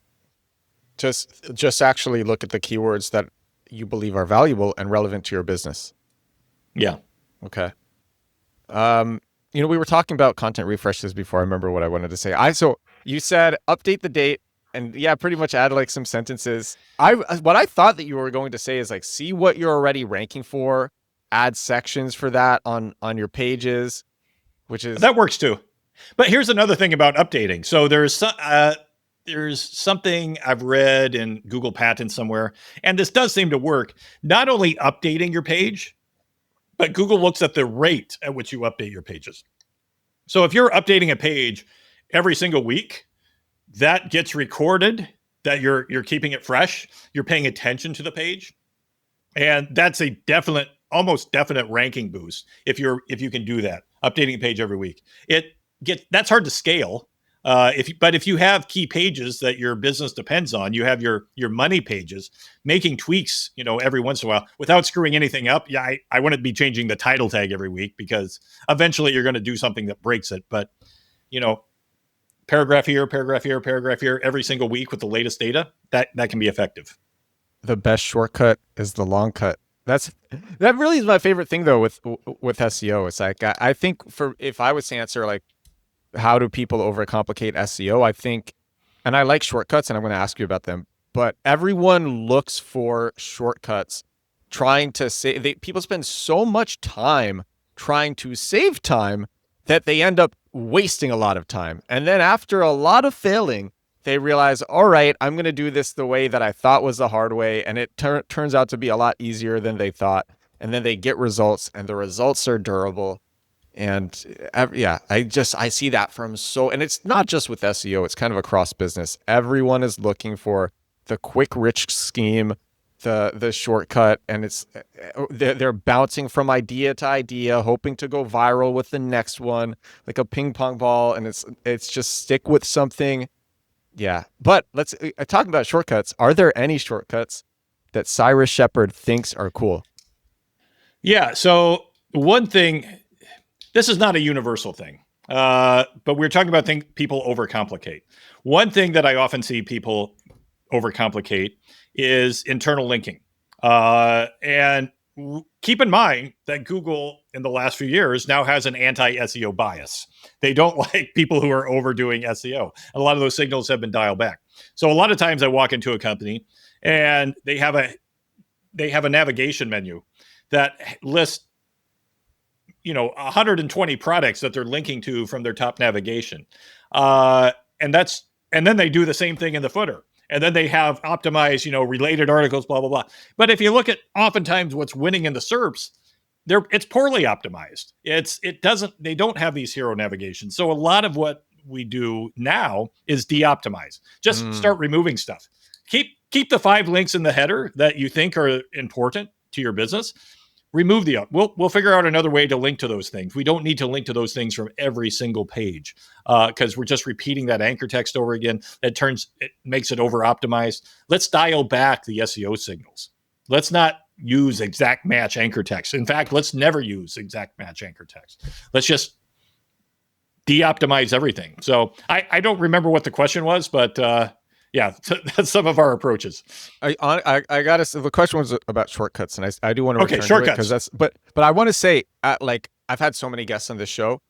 Just actually look at the keywords that you believe are valuable and relevant to your business. Yeah. Okay. We were talking about content refreshes before. I remember what I wanted to say. So you said update the date and pretty much add like some sentences. What I thought that you were going to say is like, see what you're already ranking for, add sections for that on your pages, that works too. But here's another thing about updating. So there's something I've read in Google Patents somewhere, and this does seem to work. Not only updating your page, but Google looks at the rate at which you update your pages. So if you're updating a page every single week, that gets recorded, that you're keeping it fresh, you're paying attention to the page. And that's a almost definite ranking boost if you can do that, updating a page every week. That's hard to scale. But if you have key pages that your business depends on, you have your money pages, making tweaks, every once in a while without screwing anything up. Yeah, I wouldn't be changing the title tag every week because eventually you're going to do something that breaks it. But, paragraph here, every single week with the latest data, that can be effective. The best shortcut is the long cut. That really is my favorite thing though with SEO. It's like I think if I was to answer like, how do people overcomplicate SEO? I think, and I like shortcuts, and I'm going to ask you about them, but everyone looks for shortcuts trying to save. People spend so much time trying to save time that they end up wasting a lot of time. And then after a lot of failing, they realize, all right, I'm going to do this the way that I thought was the hard way. And it turns out to be a lot easier than they thought. And then they get results, and the results are durable. And I see that and it's not just with SEO, it's kind of across business. Everyone is looking for the quick, rich scheme, the shortcut, and it's they're bouncing from idea to idea, hoping to go viral with the next one, like a ping pong ball, and it's just stick with something. Yeah, but let's talk about shortcuts. Are there any shortcuts that Cyrus Shepard thinks are cool? Yeah. So one thing, this is not a universal thing, but we're talking about things people overcomplicate. One thing that I often see people overcomplicate is internal linking. And keep in mind that Google in the last few years now has an anti-SEO bias. They don't like people who are overdoing SEO. And a lot of those signals have been dialed back. So a lot of times I walk into a company and they have a navigation menu that lists 120 products that they're linking to from their top navigation. And then they do the same thing in the footer. And then they have optimized, related articles, blah, blah, blah. But if you look at oftentimes what's winning in the SERPs, it's poorly optimized. They don't have these hero navigations. So a lot of what we do now is de-optimize. Just start removing stuff. Keep the 5 links in the header that you think are important to your business. Remove we'll figure out another way to link to those things. We don't need to link to those things from every single page because we're just repeating that anchor text over again. It makes it over optimized. Let's dial back the SEO signals. Let's not use exact match anchor text. In fact, let's never use exact match anchor text. Let's just de-optimize everything. So I don't remember what the question was, but yeah, that's some of our approaches. I gotta say, the question was about shortcuts, and I do want to return shortcuts. to it because but I want to say, I've had so many guests on this show.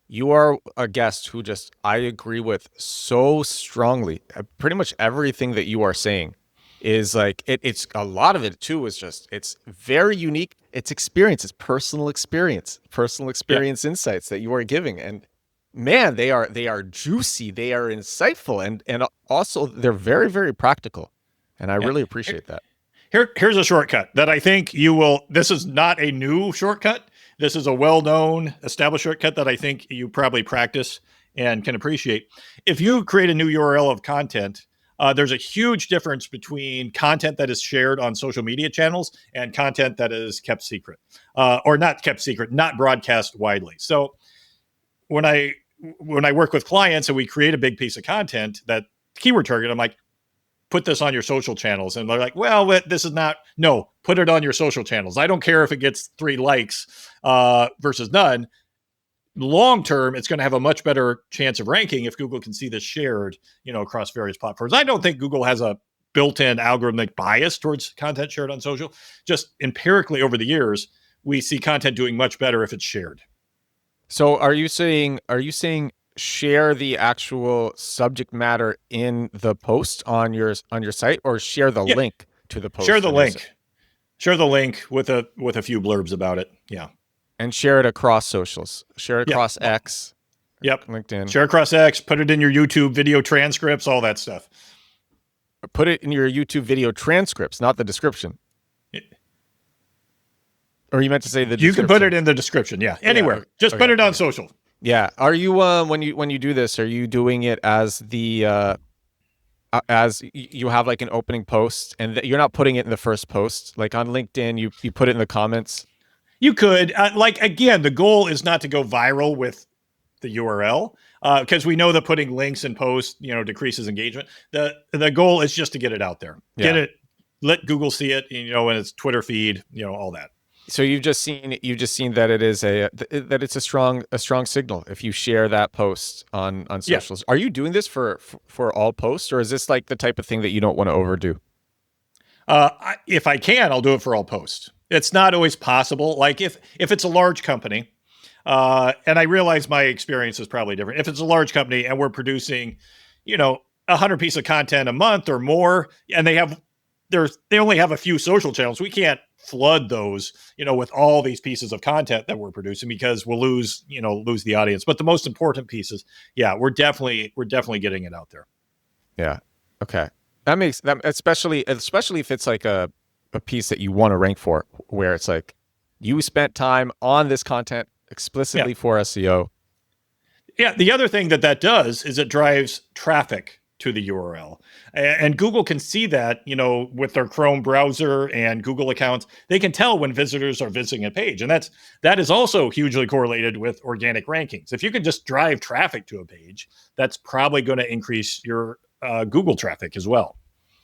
You are a guest who I agree with so strongly. Pretty much everything that you are saying is it's a lot of it too is it's very unique. It's experience, it's personal experience insights that you are giving, and man, they are juicy, they are insightful, and also they're very, very practical. And I really appreciate that. Here's a shortcut that I think you will. This is not a new shortcut. This is a well-known, established shortcut that I think you probably practice and can appreciate. If you create a new URL of content, there's a huge difference between content that is shared on social media channels and content that is kept secret, or not kept secret, not broadcast widely. So when I work with clients and we create a big piece of content that keyword target, I'm like, put this on your social channels. And they're like, well, this is not, no, put it on your social channels. I don't care if it gets 3 likes versus none. Long term, it's going to have a much better chance of ranking if Google can see this shared, across various platforms. I don't think Google has a built-in algorithmic bias towards content shared on social. Just empirically over the years, we see content doing much better if it's shared. So are you saying share the actual subject matter in the post on your site, or share the link to the post? Share the link. Share the link with a few blurbs about it. Yeah. And share it across socials. Share it across X. Yep. LinkedIn. Share across X, put it in your YouTube video transcripts, all that stuff. Put it in your YouTube video transcripts, not the description. Or you meant to say the description? You can put it in the description, yeah. Anywhere. Yeah, just put it on social. Yeah. Are you when you do this, are you doing it as as you have like an opening post, and you're not putting it in the first post? Like on LinkedIn, you put it in the comments? You could. Again, the goal is not to go viral with the URL, because we know that putting links in posts, decreases engagement. The goal is just to get it out there. Yeah. Get it, let Google see it, in its Twitter feed, all that. So you've just seen that it is that it's a strong signal if you share that post on socials. Yeah. Are you doing this for all posts, or is this like the type of thing that you don't want to overdo? If I can, I'll do it for all posts. It's not always possible. Like if it's a large company, and I realize my experience is probably different. If it's a large company and we're producing, 100 pieces of content a month or more, and they only have a few social channels, we can't flood those, with all these pieces of content that we're producing, because we'll lose the audience. But the most important pieces, yeah, we're definitely getting it out there. Yeah. Okay. That makes that, especially if it's like a piece that you want to rank for, where it's like you spent time on this content explicitly for SEO. Yeah. The other thing that does is it drives traffic to the URL. And Google can see that, with their Chrome browser and Google accounts, they can tell when visitors are visiting a page. And that is also hugely correlated with organic rankings. If you could just drive traffic to a page, that's probably going to increase your Google traffic as well.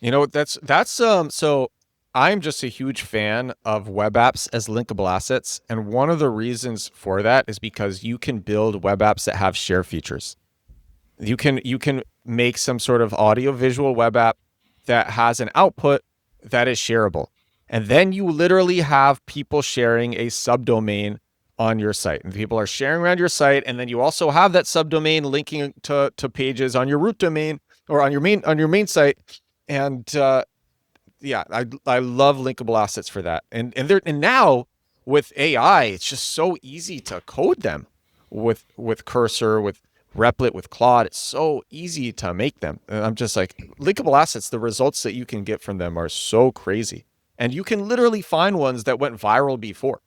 So I'm just a huge fan of web apps as linkable assets. And one of the reasons for that is because you can build web apps that have share features. You can make some sort of audio visual web app that has an output that is shareable. And then you literally have people sharing a subdomain on your site, and people are sharing around your site. And then you also have that subdomain linking to pages on your root domain or on your main site. And I love linkable assets for that. And now with AI, it's just so easy to code them with Cursor, with Replit, with Claude. It's so easy to make them. And I'm just like, linkable assets, the results that you can get from them are so crazy. And you can literally find ones that went viral before.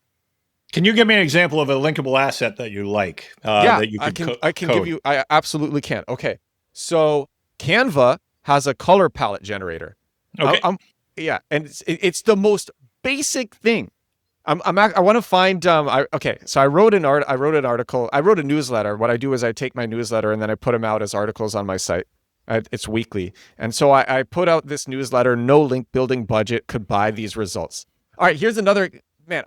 Can you give me an example of a linkable asset that you like? That you could I can give you, I absolutely can. Okay. So Canva has a color palette generator. Okay. And it's the most basic thing. I want to find. So I wrote an article. I wrote a newsletter. What I do is I take my newsletter and then I put them out as articles on my site. It's weekly, and so I put out this newsletter. No link building budget could buy these results. All right, here's another man.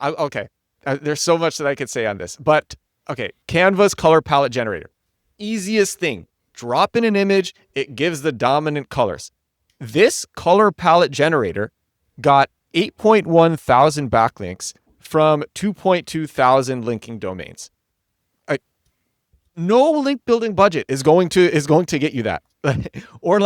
There's so much that I could say on this, but okay. Canva's color palette generator, easiest thing. Drop in an image. It gives the dominant colors. This color palette generator got 8.1 thousand backlinks from 2.2 thousand linking domains. No link building budget is going to get you that. Or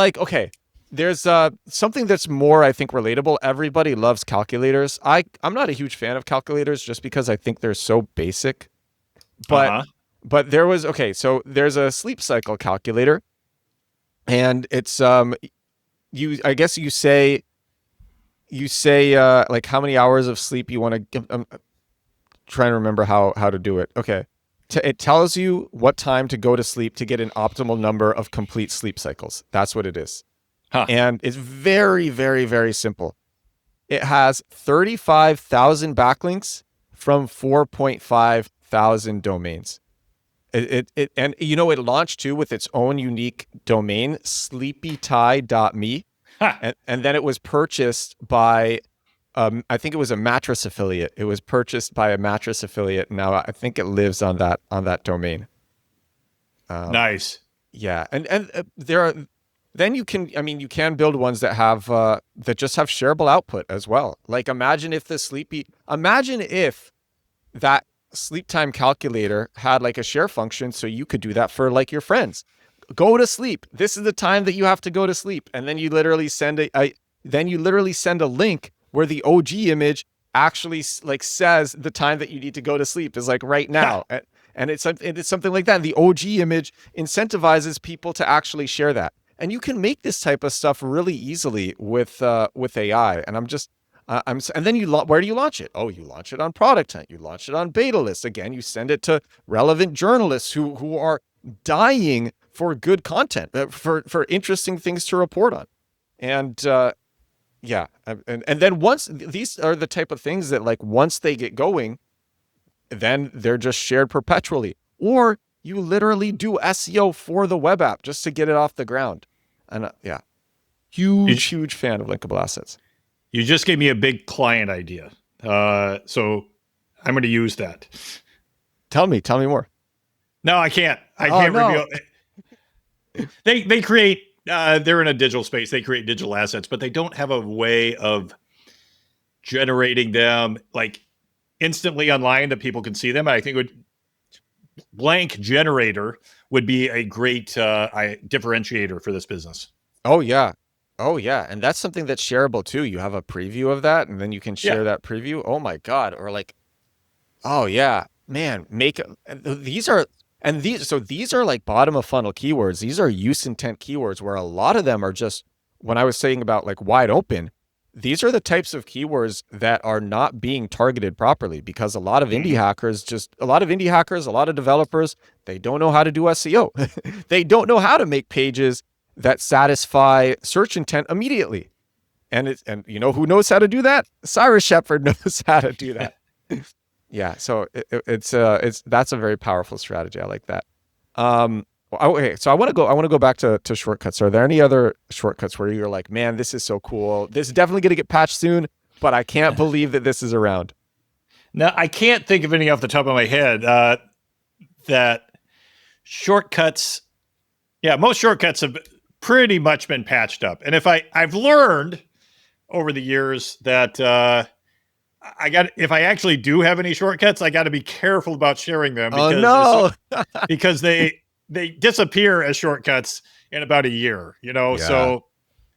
there's something that's more, I think, relatable. Everybody loves calculators. I'm not a huge fan of calculators just because I think they're so basic. But so there's a sleep cycle calculator, and it's you say like how many hours of sleep you want to give. I'm trying to remember how to do it. Okay. It tells you what time to go to sleep to get an optimal number of complete sleep cycles. That's what it is. Huh. And it's very, very, very simple. It has 35,000 backlinks from 4.5 thousand domains. It launched too with its own unique domain, sleepytie.me. Huh. And then it was purchased by, I think it was a mattress affiliate. It was purchased by a mattress affiliate. Now I think it lives on that domain. Nice. Yeah, and there are. Then you can build ones that have that just have shareable output as well. Like imagine if that sleep time calculator had like a share function, so you could do that for like your friends. Go to sleep. This is the time that you have to go to sleep, and then you literally send a link where the OG image actually like says the time that you need to go to sleep is like right now. And it's something like that. And the OG image incentivizes people to actually share that. And you can make this type of stuff really easily with AI. And and then where do you launch it? Oh, you launch it on Product Hunt. You launch it on Beta List. Again, you send it to relevant journalists who are dying for good content, for interesting things to report on. And and then once these are the type of things that like once they get going, then they're just shared perpetually. Or you literally do SEO for the web app just to get it off the ground. And huge fan of linkable assets. You just gave me a big client idea. So I'm going to use that. Tell me more. No, I can't. I can't reveal. They create, they're in a digital space. They create digital assets, but they don't have a way of generating them like instantly online that people can see them. I think blank generator would be a great differentiator for this business. Oh yeah. And that's something that's shareable too. You have a preview of that and then you can share that preview. Oh my God. Or like, oh yeah, man, these are like bottom of funnel keywords. These are use intent keywords where a lot of them are just, when I was saying about like wide open, these are the types of keywords that are not being targeted properly because a lot of indie hackers, a lot of developers, they don't know how to do SEO. They don't know how to make pages that satisfy search intent immediately. And you know who knows how to do that? Cyrus Shepard knows how to do that. Yeah, so it's that's a very powerful strategy. I like that. Okay, so I want to go back to shortcuts. Are there any other shortcuts where you're like, man, this is so cool. This is definitely going to get patched soon, but I can't believe that this is around. Now, I can't think of any off the top of my head that shortcuts. Yeah, most shortcuts have pretty much been patched up. And I've learned over the years that if I actually do have any shortcuts, I got to be careful about sharing them because because they disappear as shortcuts in about a year, you know? Yeah. So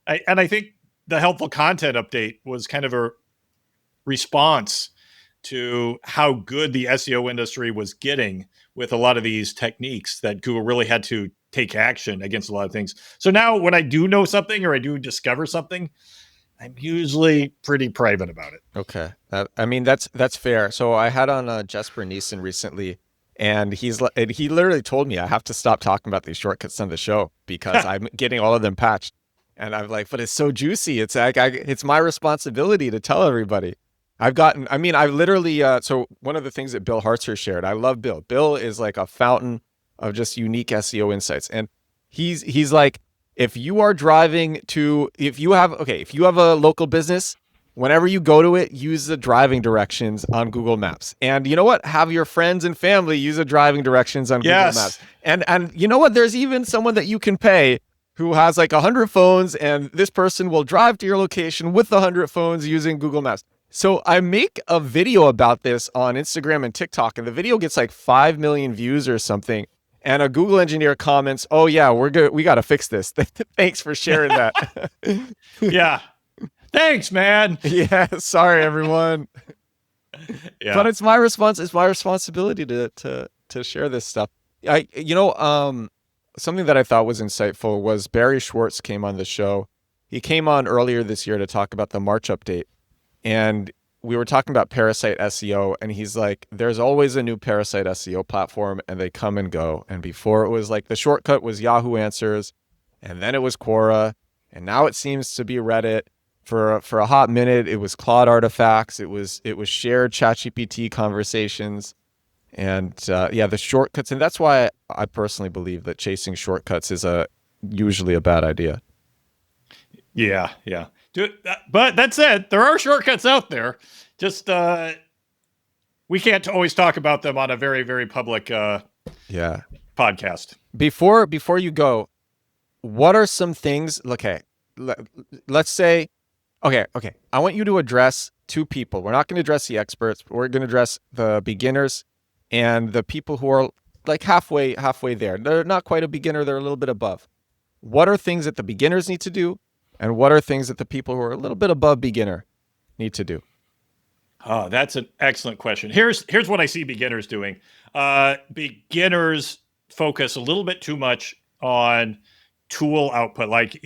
I think the helpful content update was kind of a response to how good the SEO industry was getting with a lot of these techniques that Google really had to take action against a lot of things. So now when I do know something or I do discover something, I'm usually pretty private about it. Okay. I mean, that's fair. So I had on Jesper Neeson recently, and he literally told me I have to stop talking about these shortcuts on the show because I'm getting all of them patched. And I'm like, but it's so juicy. It's like, it's my responsibility to tell everybody. I literally, so one of the things that Bill Hartzer shared, I love Bill. Bill is like a fountain of just unique SEO insights. And he's like, if you have a local business, whenever you go to it, use the driving directions on Google Maps. And you know what? Have your friends and family use the driving directions on Google Maps. And you know what? There's even someone that you can pay who has like 100 phones, and this person will drive to your location with the 100 phones using Google Maps. So I make a video about this on Instagram and TikTok, and the video gets like 5 million views or something. And a Google engineer comments, "Oh yeah, we're good. We got to fix this. Thanks for sharing that." Yeah. Thanks, man. Yeah. Sorry, everyone. Yeah. But it's my responsibility to share this stuff. Something that I thought was insightful was Barry Schwartz came on the show. He came on earlier this year to talk about the March update. And we were talking about Parasite SEO, and he's like, there's always a new Parasite SEO platform, and they come and go. And before it was like the shortcut was Yahoo Answers, and then it was Quora, and now it seems to be Reddit. For a hot minute, it was Claude Artifacts. It was shared ChatGPT conversations, and the shortcuts. And that's why I personally believe that chasing shortcuts is usually a bad idea. Yeah. But that said, there are shortcuts out there. Just we can't always talk about them on a very, very public podcast. Before you go, what are some things? Okay, let's say, okay. I want you to address two people. We're not going to address the experts. But we're going to address the beginners and the people who are like halfway there. They're not quite a beginner. They're a little bit above. What are things that the beginners need to do? And what are things that the people who are a little bit above beginner need to do? Oh, that's an excellent question. Here's what I see beginners doing. Beginners focus a little bit too much on tool output, like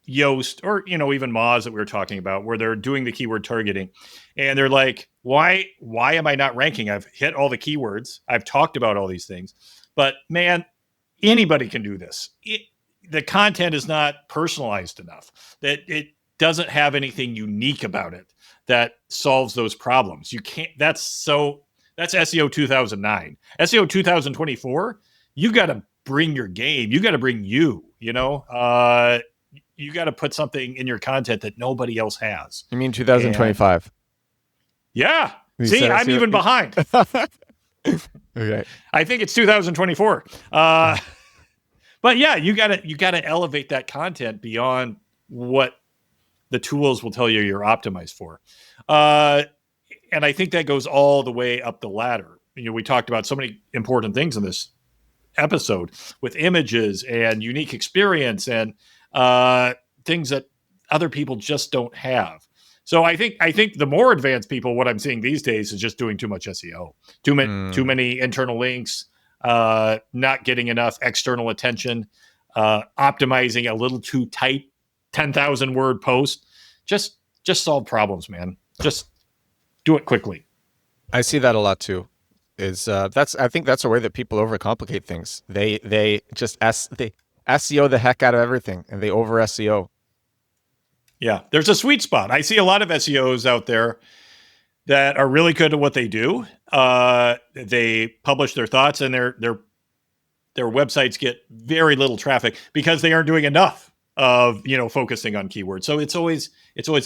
Yoast or even Moz that we were talking about, where they're doing the keyword targeting, and they're like, why am I not ranking? I've hit all the keywords. I've talked about all these things, but man, anybody can do this. The content is not personalized enough, that it doesn't have anything unique about it that solves those problems. You can't, that's SEO 2009. SEO 2024, you got to bring your game. You got to bring you got to put something in your content that nobody else has. You mean 2025? Yeah. See, I'm even behind. Okay. I think it's 2024. But yeah, you gotta elevate that content beyond what the tools will tell you you're optimized for. And I think that goes all the way up the ladder. We talked about so many important things in this episode with images and unique experience and things that other people just don't have. So I think the more advanced people, what I'm seeing these days is just doing too much SEO, too many internal links, not getting enough external attention, optimizing a little too tight 10,000 word post. Just solve problems, man. Just do it quickly. I see that a lot too. I think that's a way that people overcomplicate things. They SEO the heck out of everything, and they over SEO. Yeah, there's a sweet spot. I see a lot of SEOs out there that are really good at what they do. They publish their thoughts, and their websites get very little traffic because they aren't doing enough of focusing on keywords. So it's always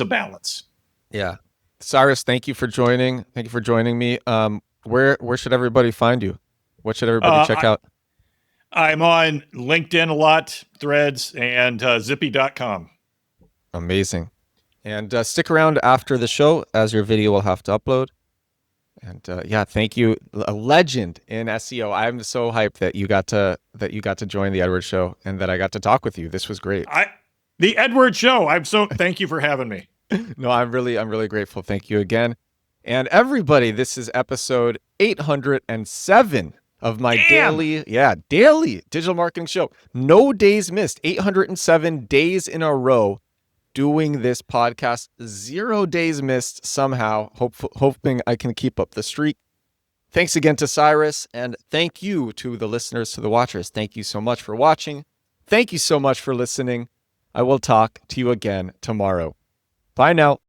a balance. Yeah, Cyrus, thank you for joining. Thank you for joining me. Where should everybody find you? What should everybody check out? I'm on LinkedIn a lot, Threads, and zippy.com. Amazing. And stick around after the show, as your video will have to upload. And yeah, thank you, a legend in SEO. I'm so hyped that you got to join the Edward Show and that I got to talk with you. This was great. The Edward Show. Thank you for having me. No, I'm really grateful. Thank you again. And everybody, this is episode 807 of my daily digital marketing show. No days missed. 807 days in a row doing this podcast. 0 days missed somehow. Hoping I can keep up the streak. Thanks again to Cyrus, and thank you to the listeners, to the watchers. Thank you so much for watching. Thank you so much for listening. I will talk to you again tomorrow. Bye now.